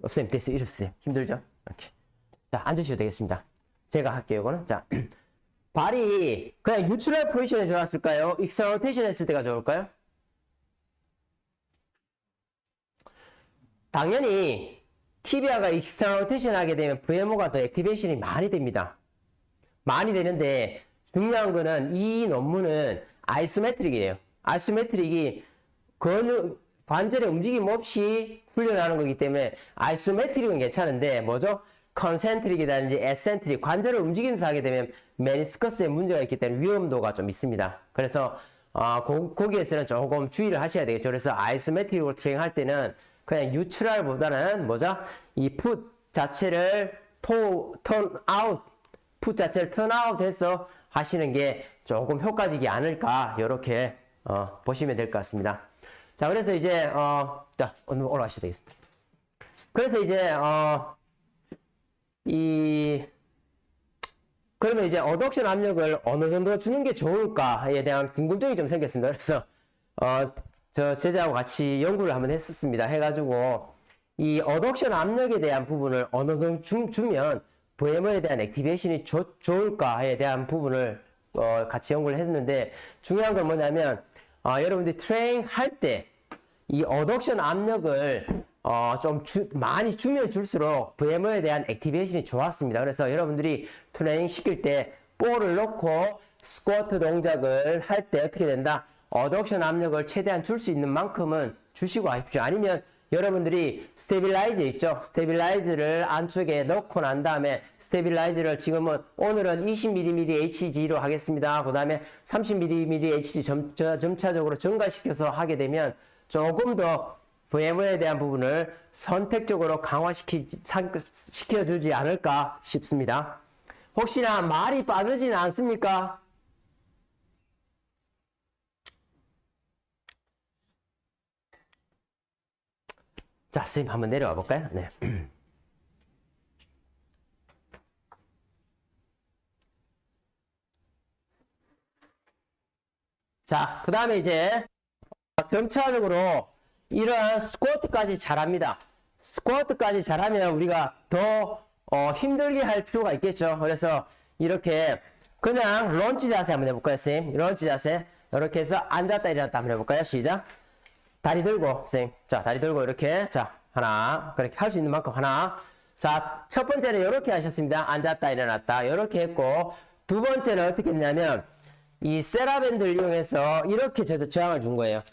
쌤 됐어요. 이랬어요. 힘들죠? 이렇게. 자, 앉으셔도 되겠습니다. 제가 할게요. 이거는. 자, 발이 그냥 뉴트럴 포지션에 좋았을까요? 익스터널 로테이션 했을 때가 좋을까요? 당연히 TBR가 익스터널 로테이션 하게 되면 VMO가 더 액티베이션이 많이 됩니다. 많이 되는데 중요한 거는 이 논문은 아이소메트릭이에요. 아이소메트릭이 관절의 움직임 없이 훈련하는 거기 때문에 아이소메트릭은 괜찮은데 뭐죠? 컨센트릭이라든지 에센트릭 관절을 움직이면서 하게 되면 메니스커스에 문제가 있기 때문에 위험도가 좀 있습니다. 그래서 거기에서는 조금 주의를 하셔야 되겠죠. 그래서 아이소메트릭으로 트레이닝 할 때는 그냥 뉴트럴보다는 뭐죠? 이 풋 자체를 풋 자체를 턴아웃 해서 하시는 게 조금 효과적이지 않을까 이렇게 보시면 될 것 같습니다. 자, 그래서 이제 자, 올라가셔도 되겠습니다. 그래서 이제 그러면 이제 어덕션 압력을 어느 정도 주는 게 좋을까에 대한 궁금증이 좀 생겼습니다. 그래서 저 제자하고 같이 연구를 한번 했었습니다. 해가지고 이 어덕션 압력에 대한 부분을 어느 정도 주면 VMO에 대한 액티베이션이 좋을까에 대한 부분을 같이 연구를 했는데 중요한 건 뭐냐면 여러분들이 트레이닝 할 때 이 어덕션 압력을 좀 많이 주면 줄수록 VMO에 대한 액티베이션이 좋았습니다. 그래서 여러분들이 트레이닝 시킬 때 볼을 놓고 스쿼트 동작을 할 때 어떻게 된다? 어덕션 압력을 최대한 줄 수 있는 만큼은 주시고 하십시오. 아니면 여러분들이 스테빌라이저 있죠? 스테빌라이저를 안쪽에 넣고 난 다음에 스테빌라이저를 지금은 오늘은 20mm HG로 하겠습니다. 그 다음에 30mm HG 점차적으로 증가시켜서 하게 되면 조금 더 VMO에 대한 부분을 선택적으로 강화시켜주지 않을까 싶습니다. 혹시나 말이 빠르지는 않습니까? 자, 선생님 한번 내려와 볼까요? 네. 자, 그 다음에 이제 점차적으로 이러한 스쿼트까지 잘합니다. 스쿼트까지 잘하면 우리가 더 힘들게 할 필요가 있겠죠. 그래서 이렇게 그냥 런치 자세 한번 해볼까요, 선생님? 런치 자세. 이렇게 해서 앉았다 일어났다 한번 해볼까요? 시작. 다리 들고, 선생님. 자, 다리 들고 이렇게. 자, 하나. 그렇게 할 수 있는 만큼 하나. 자, 첫 번째는 이렇게 하셨습니다. 앉았다 일어났다. 이렇게 했고, 두 번째는 어떻게 했냐면, 이 세라밴드를 이용해서 이렇게 저항을 준 거예요.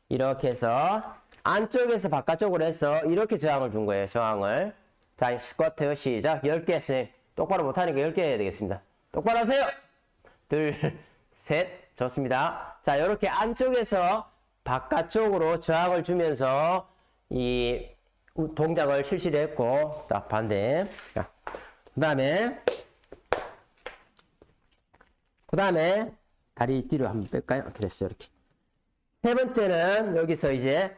이렇게 해서 안쪽에서 바깥쪽으로 해서 이렇게 저항을 준 거예요. 저항을. 자, 스쿼트 시작. 10개 했어요. 똑바로 못하니까 10개 해야 되겠습니다. 똑바로 하세요. 둘, 셋. 좋습니다. 자, 이렇게 안쪽에서 바깥쪽으로 저항을 주면서 이 동작을 실시를 했고, 자, 반대. 자, 그 다음에 다리 뒤로 한번 뺄까요? 이렇게 됐어요. 이렇게. 세 번째는 여기서 이제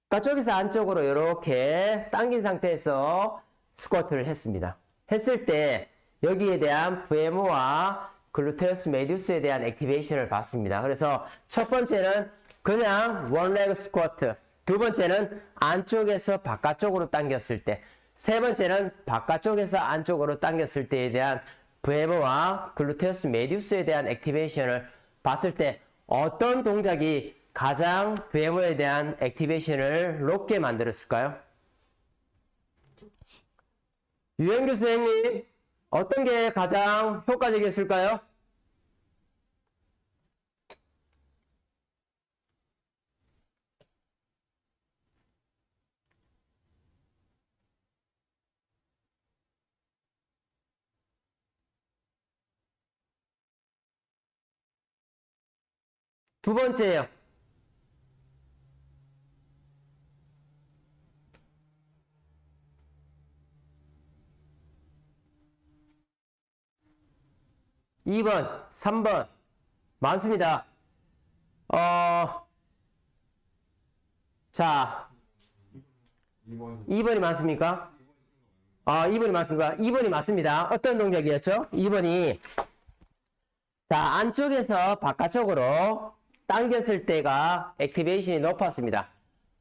바깥쪽에서 안쪽으로 이렇게 당긴 상태에서 스쿼트를 했습니다. 했을 때 여기에 대한 VMO와 글루테우스 메디우스에 대한 액티베이션을 봤습니다. 그래서 첫 번째는 그냥 원레그 스쿼트, 두 번째는 안쪽에서 바깥쪽으로 당겼을 때, 세 번째는 바깥쪽에서 안쪽으로 당겼을 때에 대한 VMO와 글루테우스 메디우스에 대한 액티베이션을 봤을 때 어떤 동작이 가장 VMO에 대한 액티베이션을 높게 만들었을까요? 유영규 선생님, 어떤 게 가장 효과적이었을까요? 두 번째예요. (2번) (3번) 많습니다. 자, 2번이 많습니까? 2번이 맞습니까? 2번이 맞습니다. 어떤 동작이었죠? 2번이 자, 안쪽에서 바깥쪽으로 당겼을 때가 액티베이션이 높았습니다.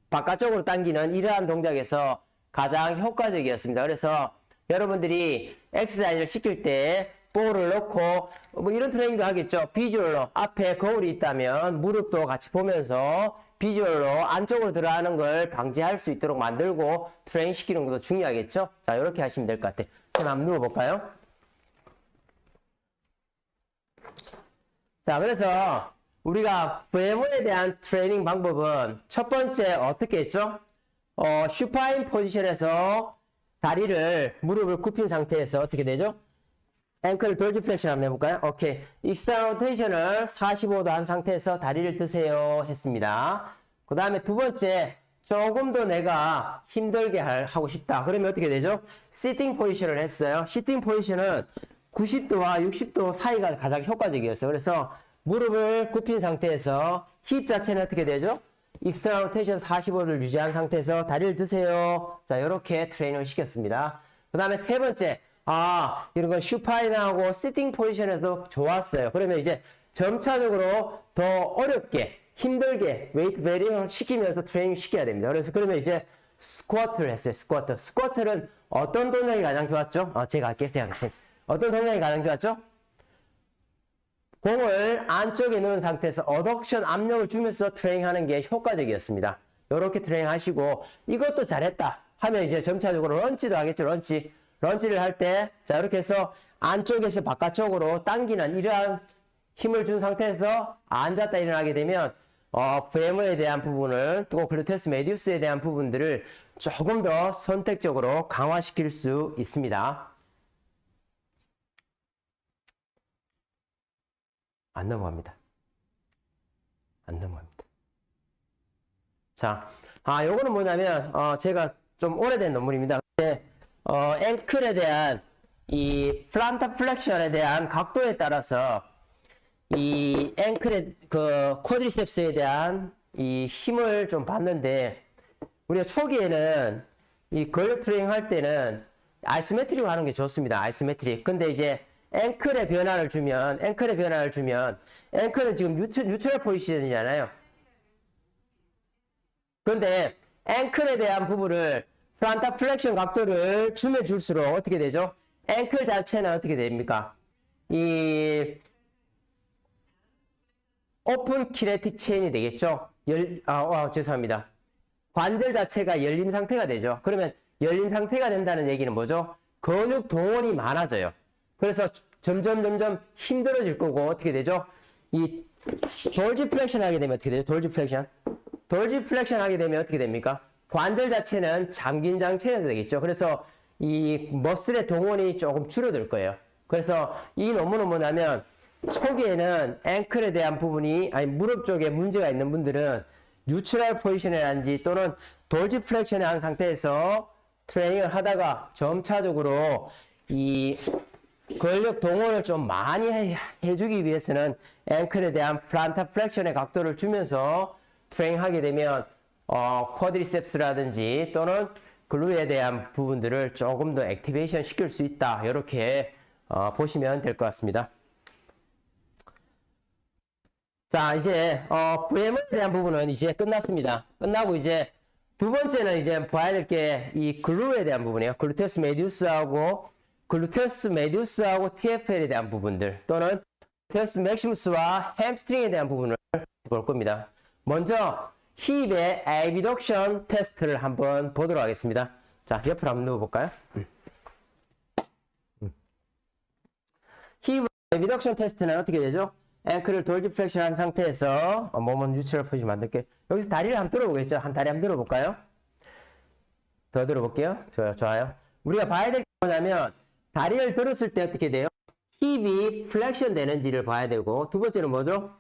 바깥쪽으로 당기는 이러한 동작에서 가장 효과적이었습니다. 그래서 여러분들이 엑서사이즈를 시킬 때 볼을 넣고 뭐 이런 트레이닝도 하겠죠. 비주얼로 앞에 거울이 있다면 무릎도 같이 보면서 비주얼로 안쪽으로 들어가는 걸 방지할 수 있도록 만들고 트레이닝 시키는 것도 중요하겠죠. 자, 이렇게 하시면 될 것 같아요. 손 한번 누워볼까요? 자, 그래서 우리가 VMO에 대한 트레이닝 방법은 첫 번째 어떻게 했죠? 슈파인 포지션에서 다리를 무릎을 굽힌 상태에서 어떻게 되죠? 앵클 돌지 플렉션 한번 해볼까요? 오케이. 익스터널 로테이션을 45도 한 상태에서 다리를 드세요 했습니다. 그 다음에 두 번째, 조금 더 내가 힘들게 하고 싶다. 그러면 어떻게 되죠? 시팅 포지션을 했어요. 시팅 포지션은 90도와 60도 사이가 가장 효과적이었어요. 그래서 무릎을 굽힌 상태에서 힙 자체는 어떻게 되죠? 익스터널 로테이션 45도를 유지한 상태에서 다리를 드세요. 자, 이렇게 트레이닝을 시켰습니다. 그 다음에 세 번째, 이런 건 슈파인하고 시팅 포지션에도 좋았어요. 그러면 이제 점차적으로 더 어렵게, 힘들게 웨이트 베리어를 시키면서 트레이닝 시켜야 됩니다. 그래서 그러면 이제 스쿼트를 했어요. 스쿼트는 어떤 동작이 가장 좋았죠? 제가 할게요. 제가 하겠습니다. 어떤 동작이 가장 좋았죠? 공을 안쪽에 넣은 상태에서 어덕션 압력을 주면서 트레이닝하는 게 효과적이었습니다. 이렇게 트레이닝 하시고 이것도 잘했다 하면 이제 점차적으로 런치도 하겠죠. 런치를 할 때 자, 이렇게 해서 안쪽에서 바깥쪽으로 당기는 이러한 힘을 준 상태에서 앉았다 일어나게 되면 VMO에 대한 부분을 또 글루테우스 메디우스에 대한 부분들을 조금 더 선택적으로 강화시킬 수 있습니다. 안 넘어갑니다. 자, 요거는 뭐냐면 제가 좀 오래된 논문입니다. 앵클에 대한 이 플란타 플렉션에 대한 각도에 따라서 이 앵클의 그 쿼드리셉스에 대한 이 힘을 좀 봤는데 우리가 초기에는 이 근력 트레이닝 할 때는 아이소메트릭으로 하는 게 좋습니다. 아이소메트릭. 근데 이제 앵클의 변화를 주면, 앵클은 지금 뉴트럴 포지션이잖아요. 그런데 앵클에 대한 부분을 플란타 플렉션 각도를 주면 줄수록 어떻게 되죠? 앵클 자체는 어떻게 됩니까? 이 오픈 키네틱 체인이 되겠죠? 죄송합니다. 관절 자체가 열린 상태가 되죠. 그러면 열린 상태가 된다는 얘기는 뭐죠? 근육 동원이 많아져요. 그래서 점점 힘들어질 거고 어떻게 되죠? 이 돌지 플렉션 하게 되면 어떻게 되죠? 돌지 플렉션 하게 되면 어떻게 됩니까? 관절 자체는 잠긴 상태가 되겠죠. 그래서 이 머슬의 동원이 조금 줄어들 거예요. 그래서 이 논문은 뭐냐면 초기에는 앵클에 대한 부분이 무릎 쪽에 문제가 있는 분들은 뉴트럴 포지션이라든지 또는 돌지 플렉션을 한 상태에서 트레이닝을 하다가 점차적으로 이 근력 동원을 좀 많이 해주기 위해서는 앵클에 대한 플란타 플렉션의 각도를 주면서 트레이닝하게 되면 쿼드리셉스라든지 또는 글루에 대한 부분들을 조금 더 액티베이션 시킬 수 있다. 이렇게 보시면 될 것 같습니다. 자, 이제 VM에 대한 부분은 이제 끝났습니다. 끝나고 이제 두 번째는 이제 봐야 될 게 이 글루에 대한 부분이에요. 글루테우스 메디우스하고 TFL에 대한 부분들 또는 글루테우스 맥시무스와 햄스트링에 대한 부분을 볼 겁니다. 먼저 힙의 abduction 테스트를 한번 보도록 하겠습니다. 자, 옆으로 한번 누워볼까요? 힙 abduction 테스트는 어떻게 되죠? 앵클을 돌지 플렉션 한 상태에서 몸은 뉴트럴 포지션 만들게. 여기서 다리를 한번 들어보겠죠? 다리 한번 들어볼까요? 더 들어볼게요. 좋아요. 우리가 봐야 될 게 뭐냐면 다리를 들었을 때 어떻게 돼요? 힙이 플렉션 되는지를 봐야 되고, 두 번째는 뭐죠?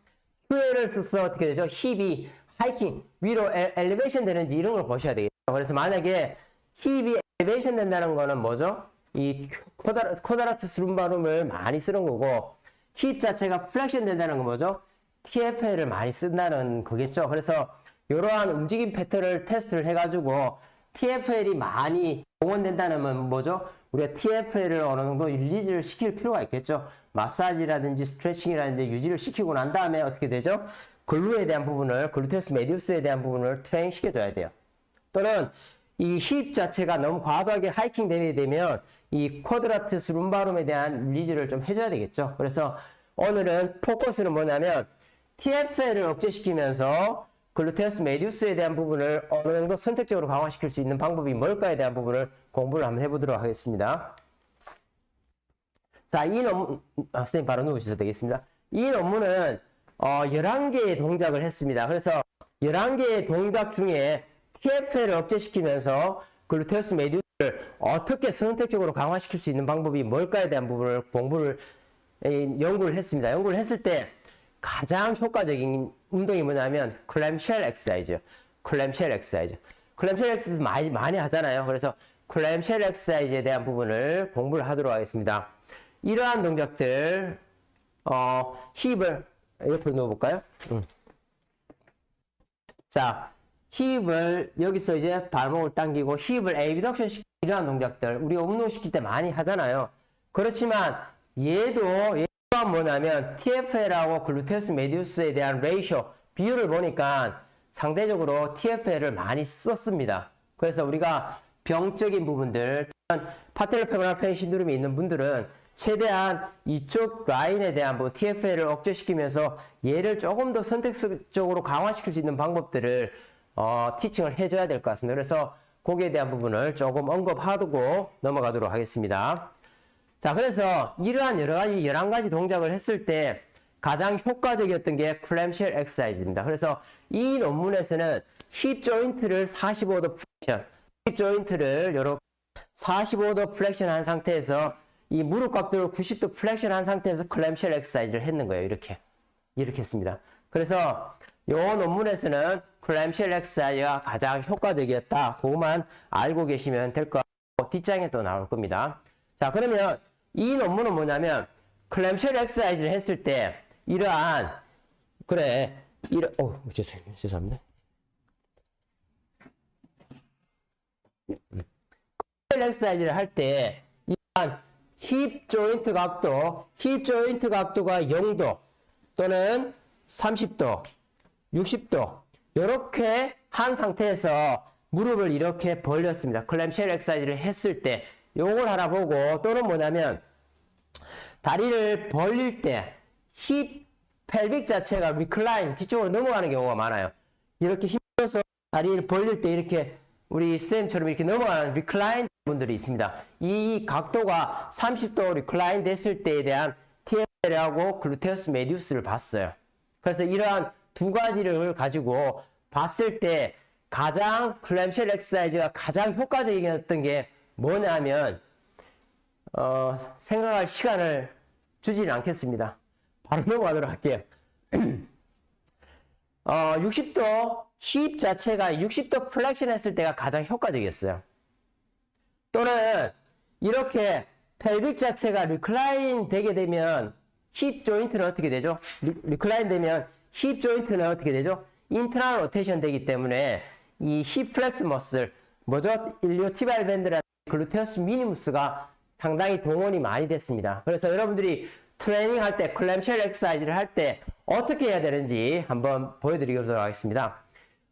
큐엘을 써서 어떻게 되죠? 힙이 하이킹 위로 엘리베이션 되는지 이런 걸 보셔야 되겠죠. 그래서 만약에 힙이 엘리베이션 된다는 거는 뭐죠? 이 쿼드라투스 룸바룸을 많이 쓰는 거고, 힙 자체가 플렉션 된다는 건 뭐죠? TFL을 많이 쓴다는 거겠죠. 그래서 이러한 움직임 패턴을 테스트를 해가지고 TFL이 많이 동원된다는 건 뭐죠? 우리가 TFL을 어느 정도 릴리즈를 시킬 필요가 있겠죠. 마사지라든지 스트레칭이라든지 유지를 시키고 난 다음에 어떻게 되죠? 글루에 대한 부분을, 글루테우스 메디우스에 대한 부분을 트레이닝 시켜줘야 돼요. 또는 이 힙 자체가 너무 과도하게 하이킹 되면 이 쿼드라투스 룸바룸에 대한 릴리즈를 좀 해줘야 되겠죠. 그래서 오늘은 포커스는 뭐냐면 TFL을 억제시키면서 글루테우스 메디우스에 대한 부분을 어느 정도 선택적으로 강화시킬 수 있는 방법이 뭘까에 대한 부분을 공부를 한번 해보도록 하겠습니다. 자, 이 논문, 선생님 바로 누우셔도 되겠습니다. 이 논문은 11개의 동작을 했습니다. 그래서 11개의 동작 중에 TFL을 억제시키면서 글루테우스 메디우스를 어떻게 선택적으로 강화시킬 수 있는 방법이 뭘까에 대한 부분을 연구를 했습니다. 연구를 했을 때 가장 효과적인 운동이 뭐냐면 클램쉘 엑서사이즈예요. 클램쉘 엑서사이즈 많이 하잖아요. 그래서 클램쉘 엑서사이즈에 대한 부분을 공부를 하도록 하겠습니다. 이러한 동작들 힙을 옆으로 누워볼까요? 자, 힙을 여기서 이제 발목을 당기고 힙을 abduction 시키는 이러한 동작들 우리가 운동시킬 때 많이 하잖아요. 그렇지만 얘가 뭐냐면 TFL하고 글루테우스 메디우스에 대한 레이쇼 비율을 보니까 상대적으로 TFL을 많이 썼습니다. 그래서 우리가 병적인 부분들, 파텔로 페모랄 페인 신드롬이 있는 분들은 최대한 이쪽 라인에 대한 부분 TFL을 억제시키면서 얘를 조금 더 선택적으로 강화시킬 수 있는 방법들을 티칭을 해줘야 될 것 같습니다. 그래서 거기에 대한 부분을 조금 언급하고 넘어가도록 하겠습니다. 자, 그래서 이러한 여러 가지 11가지 동작을 했을 때 가장 효과적이었던 게 클램쉘 엑서사이즈입니다. 그래서 이 논문에서는 힙 조인트를 45도 플렉션, 힙 조인트를 이렇게 45도 플렉션 한 상태에서 이 무릎 각도를 90도 플렉션 한 상태에서 클램쉘 엑서사이즈를 했는 거예요. 이렇게 했습니다. 그래서 이 논문에서는 클램쉘 엑서사이즈가 가장 효과적이었다. 그것만 알고 계시면 될 것 같고 뒷장에 또 나올 겁니다. 자, 그러면 이 논문은 뭐냐면 클램쉘 엑서사이즈를 했을 때 이러한 죄송합니다. 클램쉘 엑서사이즈를 할 때 이러한 힙 조인트 각도가 0도 또는 30도, 60도 이렇게 한 상태에서 무릎을 이렇게 벌렸습니다. 클램쉘 엑서사이즈를 했을 때 요걸 하나 보고, 또는 뭐냐면 다리를 벌릴 때 힙 펠빅 자체가 리클라인 뒤쪽으로 넘어가는 경우가 많아요. 이렇게 힘줘서 다리를 벌릴 때 이렇게 우리 쌤처럼 이렇게 넘어가는 리클라인 분들이 있습니다. 이 각도가 30도 리클라인 됐을 때에 대한 TFL하고 글루테우스 메디우스를 봤어요. 그래서 이러한 두 가지를 가지고 봤을 때 가장 클램쉘 엑서사이즈가 가장 효과적이었던 게 뭐냐면 생각할 시간을 주지는 않겠습니다. 바로 넘어가도록 할게요. 60도 힙 자체가 60도 플렉션 했을 때가 가장 효과적이었어요. 또는 이렇게 펠빅 자체가 리클라인 되게 되면 힙 조인트는 어떻게 되죠? 리클라인 되면 힙 조인트는 어떻게 되죠? 인트라 로테이션 되기 때문에 이 힙 플렉스 머슬 뭐죠? 일리오티비알 밴드랑 글루테우스 미니무스가 상당히 동원이 많이 됐습니다. 그래서 여러분들이 트레이닝 할 때, 클램쉘 엑서사이즈를 할 때 어떻게 해야 되는지 한번 보여드리도록 하겠습니다.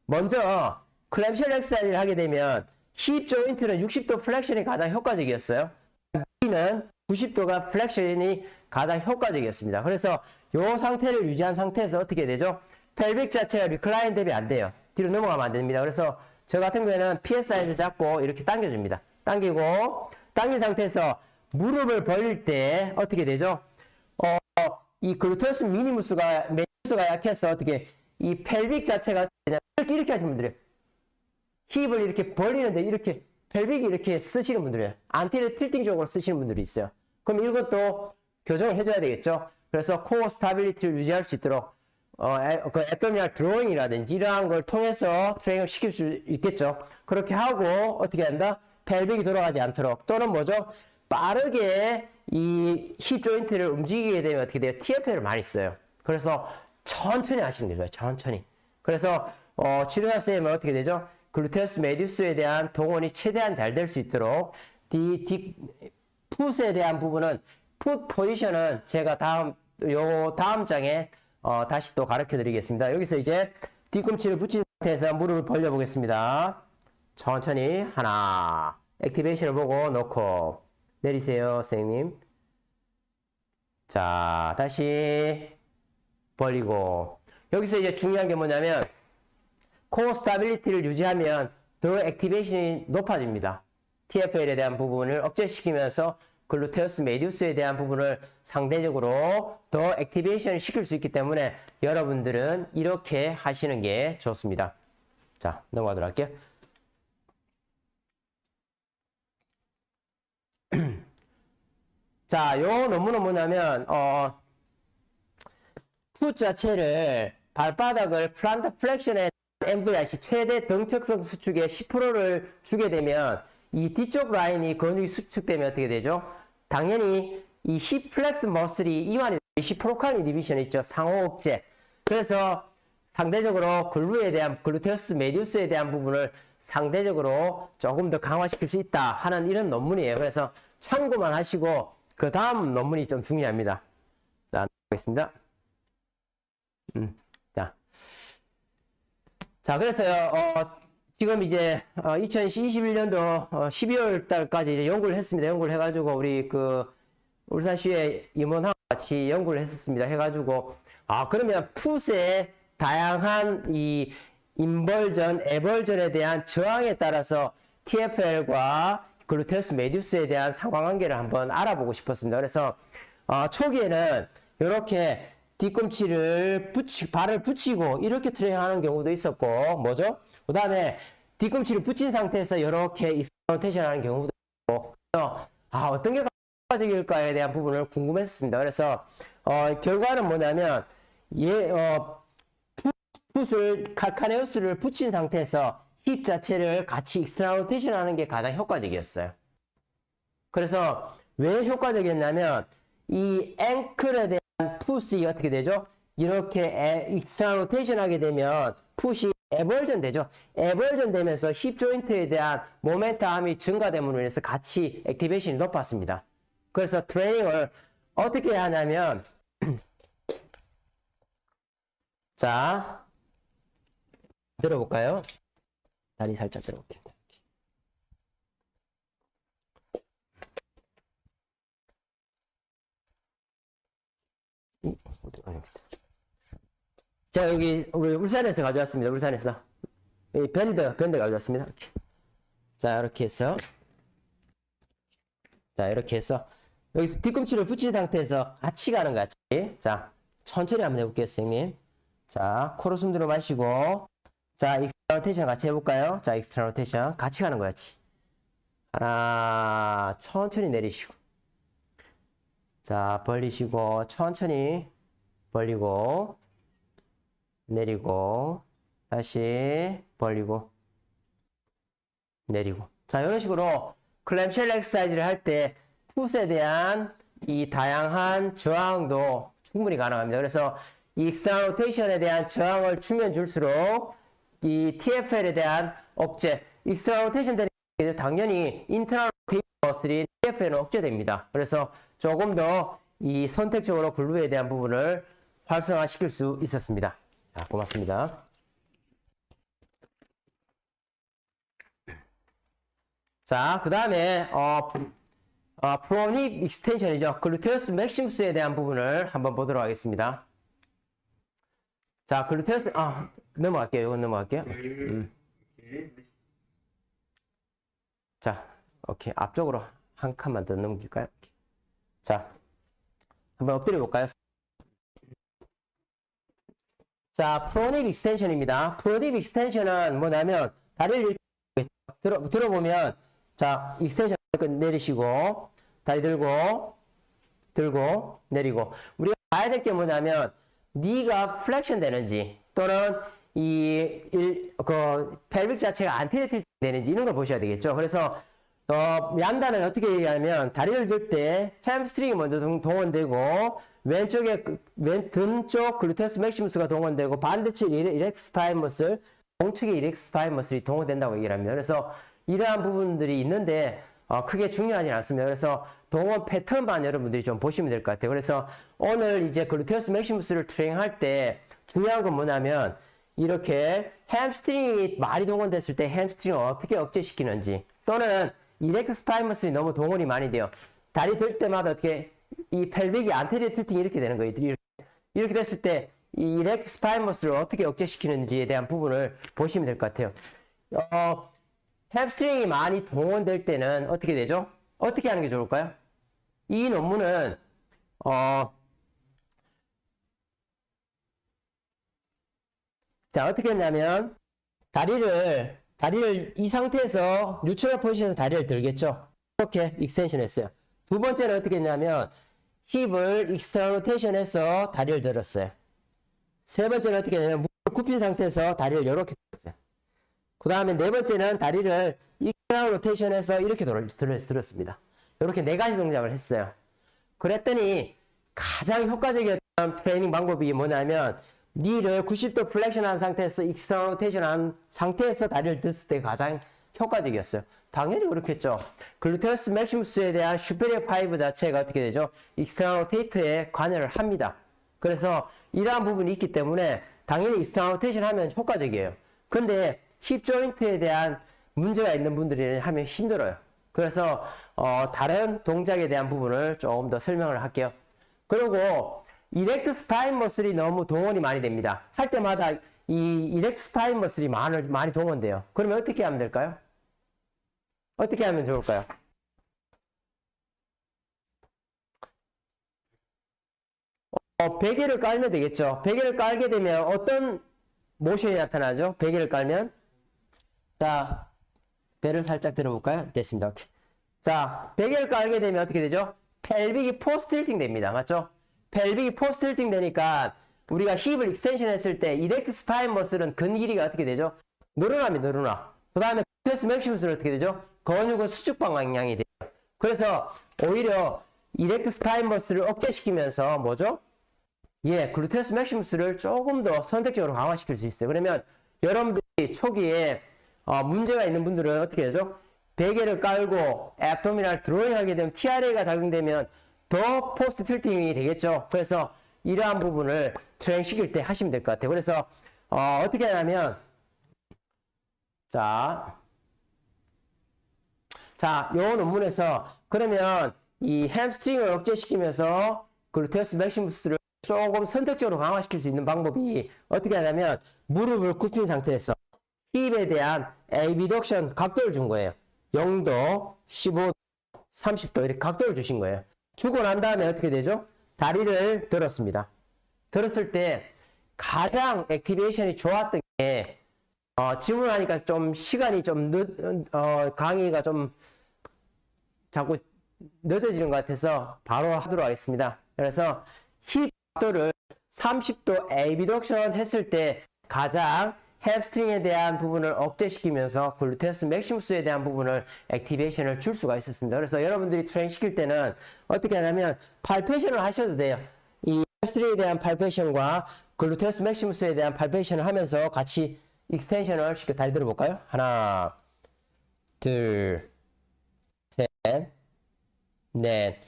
먼저 클램쉘 엑서사이즈를 하게 되면 힙 조인트는 60도 플렉션이 가장 효과적이었어요. B는 90도가 플렉션이 가장 효과적이었습니다. 그래서 이 상태를 유지한 상태에서 어떻게 되죠? 펠빅 자체가 리클라인 대비 안 돼요. 뒤로 넘어가면 안 됩니다. 그래서 저 같은 경우에는 PSI를 잡고 이렇게 당겨줍니다. 당기고 당긴 상태에서 무릎을 벌릴 때 어떻게 되죠? 이 글루테우스 미니무스가 메디우스가 약해서 어떻게 이 펠빅 자체가 이렇게 하시는 분들이에요. 힙을 이렇게 벌리는데 이렇게 펠빅이 이렇게 쓰시는 분들이에요. 안티리어 틸팅 쪽으로 쓰시는 분들이 있어요. 그럼 이것도 교정을 해줘야 되겠죠. 그래서 코어 스타빌리티를 유지할 수 있도록 그 애터미널 드로잉이라든지 이러한 걸 통해서 트레이닝을 시킬 수 있겠죠. 그렇게 하고 어떻게 한다? 펠빅이 돌아가지 않도록, 또는 뭐죠? 빠르게 이 힙 조인트를 움직이게 되면 어떻게 돼요? TFL을 많이 써요. 그래서 천천히 하시는 게 좋아요. 천천히. 그래서 치료사 쌤은 어떻게 되죠? 글루테우스 메디우스에 대한 동원이 최대한 잘 될 수 있도록 풋에 대한 부분은 풋 포지션은 제가 다음 장에 다시 또 가르쳐 드리겠습니다. 여기서 이제 뒤꿈치를 붙인 상태에서 무릎을 벌려 보겠습니다. 천천히 하나, 액티베이션을 보고 놓고 내리세요, 선생님. 자, 다시 벌리고. 여기서 이제 중요한 게 뭐냐면 코어 스타빌리티를 유지하면 더 액티베이션이 높아집니다. TFL에 대한 부분을 억제시키면서 글루테우스 메디우스에 대한 부분을 상대적으로 더 액티베이션을 시킬 수 있기 때문에 여러분들은 이렇게 하시는 게 좋습니다. 자, 넘어가도록 할게요. 자, 요 논문은 뭐냐면 풋 자체를 발바닥을 플란터 플렉션의 MVRC 최대 등척성 수축의 10%를 주게 되면 이 뒤쪽 라인이 근육이 수축되면 어떻게 되죠? 당연히 이 힙 플렉스 머슬이 이완이 시프로칼 이니비션 있죠. 상호 억제. 그래서 상대적으로 글루에 대한 글루테우스 메디우스에 대한 부분을 상대적으로 조금 더 강화시킬 수 있다 하는 이런 논문이에요. 그래서 참고만 하시고 그 다음 논문이 좀 중요합니다. 자, 보겠습니다. 자, 그래서요, 지금 이제 2021년도 12월 달까지 이제 연구를 했습니다. 연구를 해가지고 우리 울산시의 임원하고 같이 연구를 했었습니다. 해가지고 그러면 풋의 다양한 이 인벌전, 에벌전에 대한 저항에 따라서 TFL과 글루테우스 메디우스에 대한 상관관계를 한번 알아보고 싶었습니다. 그래서 초기에는 이렇게 뒤꿈치를 발을 붙이고 이렇게 트레이닝하는 경우도 있었고, 뭐죠? 그 다음에 뒤꿈치를 붙인 상태에서 이렇게 로테이션 하는 경우도 있고, 그래서 어떤 게 효과적일까에 대한 부분을 궁금했습니다. 그래서 결과는 뭐냐면 풋을 칼카네우스를 붙인 상태에서 힙 자체를 같이 익스트라 로테이션 하는 게 가장 효과적이었어요. 그래서 왜 효과적이었냐면 이 앵클에 대한 풋이 어떻게 되죠? 이렇게 익스트라 로테이션 하게 되면 풋이 에벌전 되죠. 에벌전 되면서 힙 조인트에 대한 모멘텀이 증가됨으로 인해서 같이 액티베이션이 높았습니다. 그래서 트레이닝을 어떻게 하냐면 자, 들어볼까요? 다리 살짝 들어볼게요. 자, 여기 우리 울산에서 가져왔습니다. 울산에서 이 밴드 가져왔습니다. 이렇게. 자, 이렇게 해서 자, 이렇게 해서 여기서 뒤꿈치를 붙인 상태에서 같이 가는 것 같이. 자, 천천히 한번 해볼게요, 선생님. 자, 코로 숨 들어 마시고 자, 익스트라 로테이션 같이 해볼까요? 자, 익스트라 로테이션 같이 가는 것 같이. 하나, 천천히 내리시고 자, 벌리시고 천천히 벌리고 내리고 다시 벌리고 내리고. 자, 이런 식으로 클램쉘 엑서사이즈를 할 때 풋에 대한 이 다양한 저항도 충분히 가능합니다. 그래서 이 익스터널 로테이션에 대한 저항을 주면 줄수록 이 TFL에 대한 억제, 익스터널 로테이션 되는 게 당연히 인터널 로테이션 머슬인 TFL은 억제됩니다. 그래서 조금 더 이 선택적으로 글루에 대한 부분을 활성화시킬 수 있었습니다. 자, 고맙습니다. 자, 그 다음에 프로닙 익스텐션이죠. 글루테우스 맥시무스에 대한 부분을 한번 보도록 하겠습니다. 자, 글루테우스 넘어갈게요. 이건 넘어갈게요. 자, 오케이. 앞쪽으로 한 칸만 더 넘길까요? 자, 한번 엎드려 볼까요? 자, 프로닙 익스텐션입니다. 프로닙 익스텐션은 뭐냐면 다리를 들어보면 자, 익스텐션 내리시고 다리 들고 내리고. 우리가 봐야 될 게 뭐냐면 니가 플렉션 되는지 또는 펠빅 자체가 안테리어 틸팅 되는지 이런 걸 보셔야 되겠죠. 그래서 얀다는 어떻게 얘기하면 다리를 들 때 햄스트링이 먼저 동원되고 왼쪽에 등쪽 글루테우스 맥시무스가 동원되고 반대측 이렉스 스파인 머슬, 동측의 이렉스 스파인 머슬이 동원된다고 얘기를 합니다. 그래서 이러한 부분들이 있는데 크게 중요하진 않습니다. 그래서 동원 패턴만 여러분들이 좀 보시면 될 것 같아요. 그래서 오늘 이제 글루테우스 맥시무스를 트레이닝할 때 중요한 건 뭐냐면 이렇게 햄스트링이 많이 동원됐을 때 햄스트링을 어떻게 억제시키는지 또는 이렉트 스파인 머슬이 너무 동원이 많이 돼요. 다리 들 때마다 어떻게 이 펠빅이 안테리어 틸팅이 이렇게 되는 거예요. 이렇게 됐을 때 이 이렉트 스파인 머슬을 어떻게 억제시키는지에 대한 부분을 보시면 될 것 같아요. 햄스트링이 많이 동원될 때는 어떻게 되죠? 어떻게 하는 게 좋을까요? 이 논문은 자, 어떻게 했냐면 다리를 이 상태에서 뉴트럴 포지션에서 다리를 들겠죠. 이렇게 익스텐션 했어요. 두 번째는 어떻게 했냐면 힙을 익스터널 로테이션해서 다리를 들었어요. 세 번째는 어떻게 했냐면 무릎을 굽힌 상태에서 다리를 이렇게 들었어요. 그 다음에 네 번째는 다리를 익스터널 로테이션해서 이렇게 들었습니다. 이렇게 네 가지 동작을 했어요. 그랬더니 가장 효과적이었던 트레이닝 방법이 뭐냐면 니를 90도 플렉션 한 상태에서 익스터널 로테이션 한 상태에서 다리를 들었을 때 가장 효과적이었어요. 당연히 그렇겠죠. 글루테우스 맥시무스에 대한 슈페리어 파이브 자체가 어떻게 되죠? 익스터널 로테이터에 관여를 합니다. 그래서 이러한 부분이 있기 때문에 당연히 익스터널 로테이션 하면 효과적이에요. 근데 힙 조인트에 대한 문제가 있는 분들이 하면 힘들어요. 그래서 다른 동작에 대한 부분을 조금 더 설명을 할게요. 그리고 이렉트 스파인 머슬이 너무 동원이 많이 됩니다. 할 때마다 이 이렉트 스파인 머슬이 많이 동원돼요. 그러면 어떻게 하면 될까요? 어떻게 하면 좋을까요? 베개를 깔면 되겠죠. 베개를 깔게 되면 어떤 모션이 나타나죠? 베개를 깔면 자, 배를 살짝 들어볼까요? 됐습니다. 오케이. 자, 베개를 깔게 되면 어떻게 되죠? 펠빅이 포스트 틸팅 됩니다. 맞죠? 펠빅이 포스트 틸팅 되니까 우리가 힙을 익스텐션 했을 때 이렉트 스파인 머슬은 근 길이가 어떻게 되죠? 늘어나. 그 다음에 글루테우스 맥시무스는 어떻게 되죠? 근육은 수축 방향이 돼요. 그래서 오히려 이렉트 스파인 머슬을 억제시키면서 뭐죠? 글루테우스 맥시무스를 조금 더 선택적으로 강화시킬 수 있어요. 그러면 여러분들이 초기에 문제가 있는 분들은 어떻게 되죠? 베개를 깔고 앱도미널 드로잉 하게 되면 TRA가 작용되면 더 포스트 틸팅이 되겠죠. 그래서 이러한 부분을 트레인 시킬 때 하시면 될 것 같아요. 그래서 어떻게 하냐면 자, 요 논문에서 그러면 이 햄스트링을 억제시키면서 글루테우스 맥시무스를 조금 선택적으로 강화시킬 수 있는 방법이 어떻게 하냐면 무릎을 굽힌 상태에서 힙에 대한 abduction 각도를 준 거예요. 0도, 15도, 30도 이렇게 각도를 주신 거예요. 주고 난 다음에 어떻게 되죠? 다리를 들었습니다. 들었을 때 가장 액티베이션이 좋았던 게 질문하니까 좀 시간이 좀 강의가 좀 자꾸 늦어지는 것 같아서 바로 하도록 하겠습니다. 그래서 힙 각도를 30도 abduction 했을 때 가장 햄스트링에 대한 부분을 억제시키면서 글루테우스 맥시무스에 대한 부분을 액티베이션을 줄 수가 있었습니다. 그래서 여러분들이 트레인 시킬 때는 어떻게 하냐면 팔페이션을 하셔도 돼요. 이 햄스트링에 대한 팔페이션과 글루테우스 맥시무스에 대한 팔페이션을 하면서 같이 익스텐션을 쉽게 잘 들어볼까요? 하나, 둘, 셋, 넷.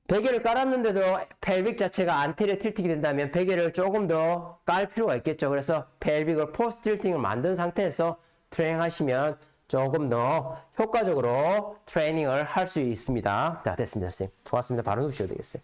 베개를 깔았는데도 펠빅 자체가 안테리어 틸팅이 된다면 베개를 조금 더 깔 필요가 있겠죠. 그래서 펠빅을 포스트 틸팅을 만든 상태에서 트레이닝 하시면 조금 더 효과적으로 트레이닝을 할 수 있습니다. 자, 됐습니다, 선생님. 좋았습니다. 바로 누르셔도 되겠어요.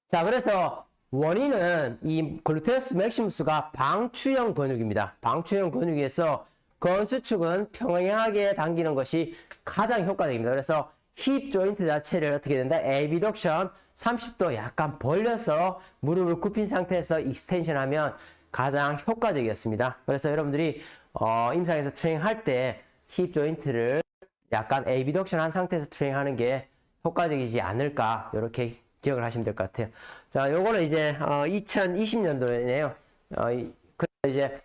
자, 그래서 원인은 이 글루테우스 맥시무스가 방추형 근육입니다. 방추형 근육에서 건수축은 평행하게 당기는 것이 가장 효과적입니다. 그래서 힙 조인트 자체를 어떻게 된다? abduction 30도 약간 벌려서 무릎을 굽힌 상태에서 익스텐션 하면 가장 효과적이었습니다. 그래서 여러분들이 임상에서 트레이닝 할 때 힙 조인트를 약간 abduction 한 상태에서 트레이닝 하는 게 효과적이지 않을까 이렇게 기억을 하시면 될 것 같아요. 자, 요거는 이제 2020년도에네요. 이제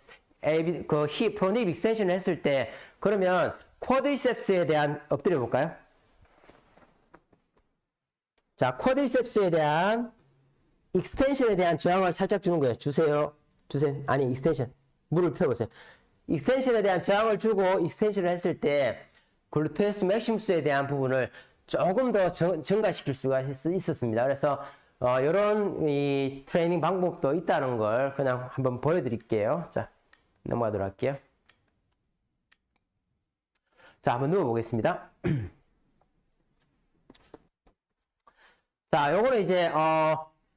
힙 프로닙 익스텐션을 했을 때 그러면 쿼드리셉스에 대한 엎드려 볼까요? 자, 쿼드리셉스에 대한 익스텐션에 대한 저항을 살짝 주는 거예요. 주세요. 아니, 익스텐션. 물을 펴보세요. 익스텐션에 대한 저항을 주고 익스텐션을 했을 때 글루테우스 맥시무스에 대한 부분을 조금 더 증가시킬 수가 있었습니다. 그래서 이런 이 트레이닝 방법도 있다는 걸 그냥 한번 보여드릴게요. 자, 넘어가도록 할게요. 자, 한번 누워보겠습니다. 자, 요거는 이제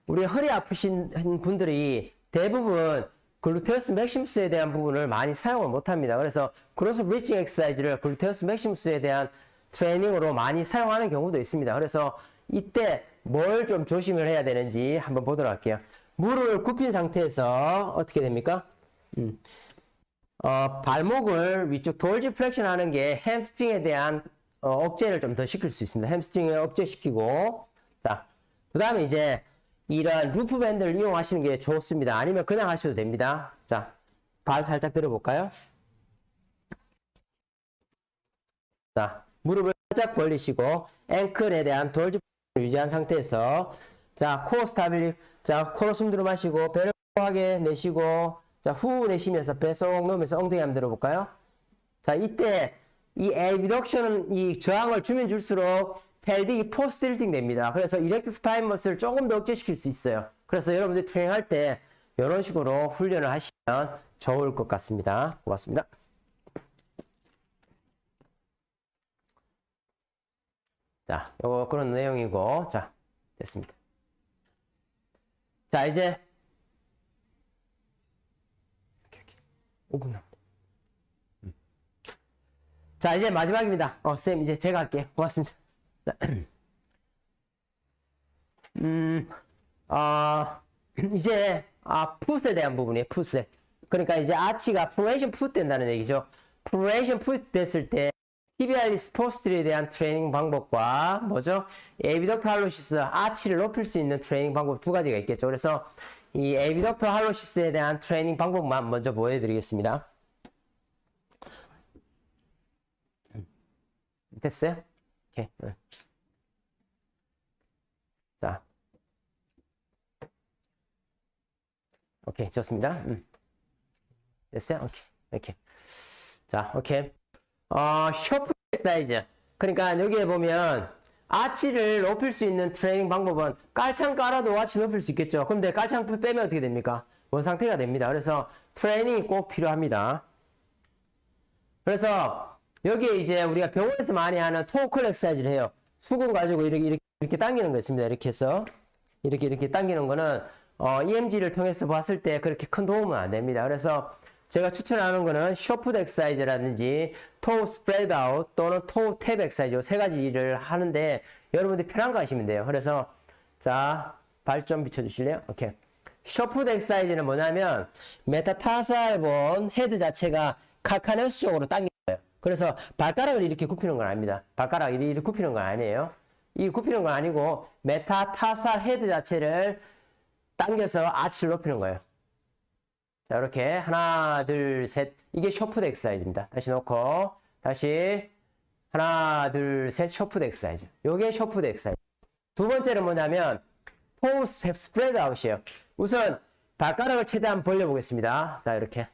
우리 허리 아프신 분들이 대부분 글루테우스 맥시무스에 대한 부분을 많이 사용을 못합니다. 그래서 크로스 브리징 엑서사이즈를 글루테우스 맥시무스에 대한 트레이닝으로 많이 사용하는 경우도 있습니다. 그래서 이때 뭘 좀 조심을 해야 되는지 한번 보도록 할게요. 무릎을 굽힌 상태에서 어떻게 됩니까? 발목을 위쪽 돌지 플렉션 하는 게 햄스트링에 대한 억제를 좀 더 시킬 수 있습니다. 햄스트링을 억제시키고, 자, 그 다음에 이제 이런 루프 밴드를 이용하시는 게 좋습니다. 아니면 그냥 하셔도 됩니다. 자, 발 살짝 들어볼까요? 자, 무릎을 살짝 벌리시고 앵클에 대한 돌지 플렉션을 유지한 상태에서 자, 코어 스타빌리, 자, 코로 숨 들어 마시고 배를 하게 내쉬고 자, 후 내쉬면서 배 쏙 넣으면서 엉덩이 한번 들어볼까요? 자, 이때 이 abduction은 이 저항을 주면 줄수록 펠빅이 포스트 틸팅 됩니다. 그래서 이렉트 스파인 머슬을 조금 더 억제시킬 수 있어요. 그래서 여러분들 트레이닝 할 때 이런 식으로 훈련을 하시면 좋을 것 같습니다. 고맙습니다. 자, 요거 그런 내용이고, 자, 됐습니다. 자, 이제 5분 남았다. 자, 이제 마지막입니다. 쌤, 이제 제가 할게요. 고맙습니다. 자, 이제, 풋에 대한 부분이에요, 풋에. 그러니까 이제 아치가 프로레이션 풋 된다는 얘기죠. 프로레이션 풋 됐을 때, 티비알리스 포스트에 대한 트레이닝 방법과, 뭐죠? 에비덕터 할로시스, 아치를 높일 수 있는 트레이닝 방법 두 가지가 있겠죠. 그래서, 이 에비덕터 할로시스에 대한 트레이닝 방법만 먼저 보여드리겠습니다. 됐어요? 오케이. 자. 오케이, 좋습니다. 됐어요? 오케이. 이렇게. 자, 오케이. 쇼프 사이즈. 그러니까 여기에 보면 아치를 높일 수 있는 트레이닝 방법은 깔창 깔아도 아치 높일 수 있겠죠. 근데 깔창 빼면 어떻게 됩니까? 원 상태가 됩니다. 그래서 트레이닝이 꼭 필요합니다. 그래서 여기에 이제 우리가 병원에서 많이 하는 토클 엑사이즈를 해요. 수건 가지고 이렇게 당기는 거 있습니다. 이렇게 해서 이렇게 당기는 거는 EMG를 통해서 봤을 때 그렇게 큰 도움은 안 됩니다. 그래서 제가 추천하는 거는 쇼프드 엑사이즈라든지 토 스프레드 아웃 또는 토 탭 엑사이즈 세 가지를 하는데 여러분들이 편한 거 하시면 돼요. 그래서 자, 발 좀 비춰주실래요? 오케이. 쇼프드 엑사이즈는 뭐냐면 메타타살본 헤드 자체가 칼카네우스 쪽으로 당기는 거예요. 그래서 발가락을 이렇게 굽히는 건 아닙니다. 발가락을 이렇게 굽히는 건 아니에요. 이 굽히는 건 아니고 메타타살 헤드 자체를 당겨서 아치를 높이는 거예요. 자, 이렇게 하나, 둘, 셋. 이게 쇼프드 엑사이즈입니다. 다시 놓고 다시 하나, 둘, 셋. 쇼프드 엑사이즈. 요게 쇼프드 엑사이즈. 두 번째는 뭐냐면 토 스프레드 아웃이에요. 우선 발가락을 최대한 벌려보겠습니다. 자, 이렇게.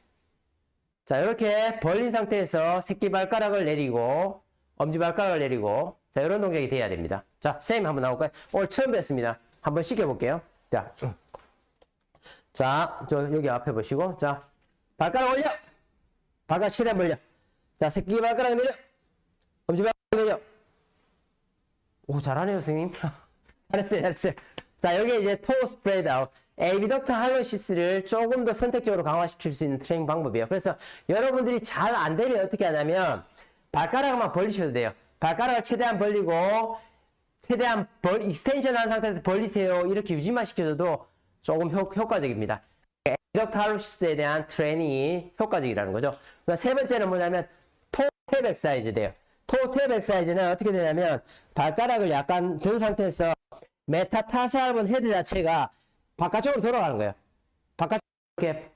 자, 이렇게 벌린 상태에서 새끼발가락을 내리고 엄지발가락을 내리고 자, 이런 동작이 돼야 됩니다. 자, 선생님 한번 나올까요? 오늘 처음 뵀습니다. 한번 시켜볼게요. 자, 저 여기 앞에 보시고 자, 발가락 올려. 발가락 최대한 벌려. 자, 새끼발가락 내려. 엄지발가락 내려. 오, 잘하네요, 선생님. 잘했어요. 자, 여기 이제 토 스프레드 아웃. 에비덕터 할로시스를 조금 더 선택적으로 강화시킬 수 있는 트레이닝 방법이에요. 그래서 여러분들이 잘 안 되면 어떻게 하냐면 발가락만 벌리셔도 돼요. 발가락을 최대한 벌리고 최대한 익스텐션 한 상태에서 벌리세요. 이렇게 유지만 시켜줘도 조금 효과적입니다. 에비덕터 할로시스에 대한 트레이닝이 효과적이라는 거죠. 세 번째는 뭐냐면 토 탭 엑사이즈 돼요. 토 탭 엑사이즈는 어떻게 되냐면 발가락을 약간 든 상태에서 메타타살본 헤드 자체가 바깥쪽으로 돌아가는 거예요. 바깥쪽 이렇게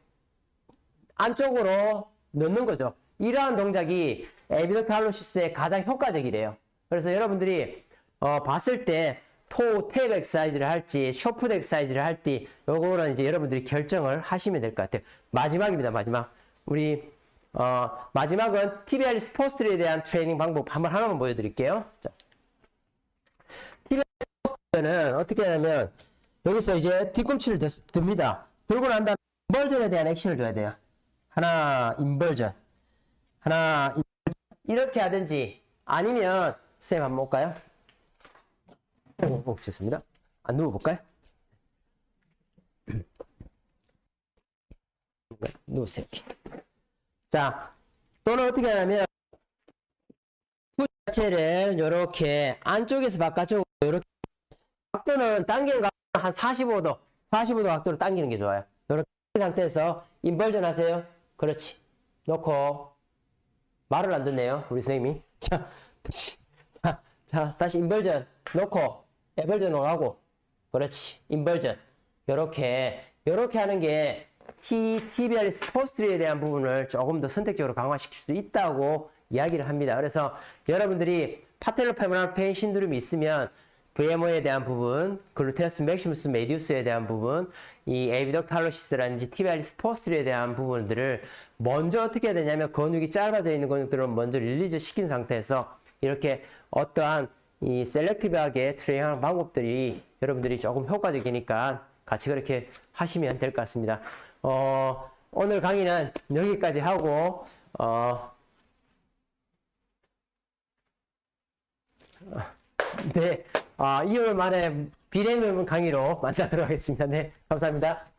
안쪽으로 넣는 거죠. 이러한 동작이 에비덕터 할로시스에 가장 효과적이래요. 그래서 여러분들이 봤을 때 토 탭 엑사이즈를 할지 쇼프드 엑사이즈를 할지 요거는 이제 여러분들이 결정을 하시면 될 것 같아요. 마지막입니다. 마지막. 우리 마지막은 TBRS 포스트에 대한 트레이닝 방법 하나만 보여드릴게요. 자, TBRS 포스트는 어떻게 하냐면 여기서 이제 뒤꿈치를 듭니다. 들고 난 다음에 인벌전에 대한 액션을 줘야 돼요. 하나, 인벌전. 하나, 인벌전. 이렇게 하든지 아니면 쌤 한번 볼까요? 죄송합니다. 안 누워볼까요? 누우세요. 자, 또는 어떻게 하냐면 후 자체를 이렇게 안쪽에서 바깥쪽으로 이렇게 각도는 당기는 각도는 한 45도 각도로 당기는 게 좋아요. 이렇게 상태에서 인벌전 하세요. 그렇지. 놓고 말을 안 듣네요. 우리 선생님이. 자, 다시 인벌전 놓고 에벌전으로 하고 그렇지. 인벌전. 요렇게 하는 게 TBRS 포스트리에 대한 부분을 조금 더 선택적으로 강화시킬 수 있다고 이야기를 합니다. 그래서 여러분들이 파텔로페모랄 페인 신드롬이 있으면 VMO에 대한 부분, 글루테우스 맥시무스 메디우스에 대한 부분, 이 에비덕터 할로시스라든지 TBRS 포스트리에 대한 부분들을 먼저 어떻게 해야 되냐면 근육이 짧아져 있는 근육들을 먼저 릴리즈 시킨 상태에서 이렇게 어떠한 이 셀렉티브하게 트레이닝하는 방법들이 여러분들이 조금 효과적이니까 같이 그렇게 하시면 될 것 같습니다. 오늘 강의는 여기까지 하고 네, 2월 말에 비례면 강의로 만나도록 하겠습니다. 네, 감사합니다.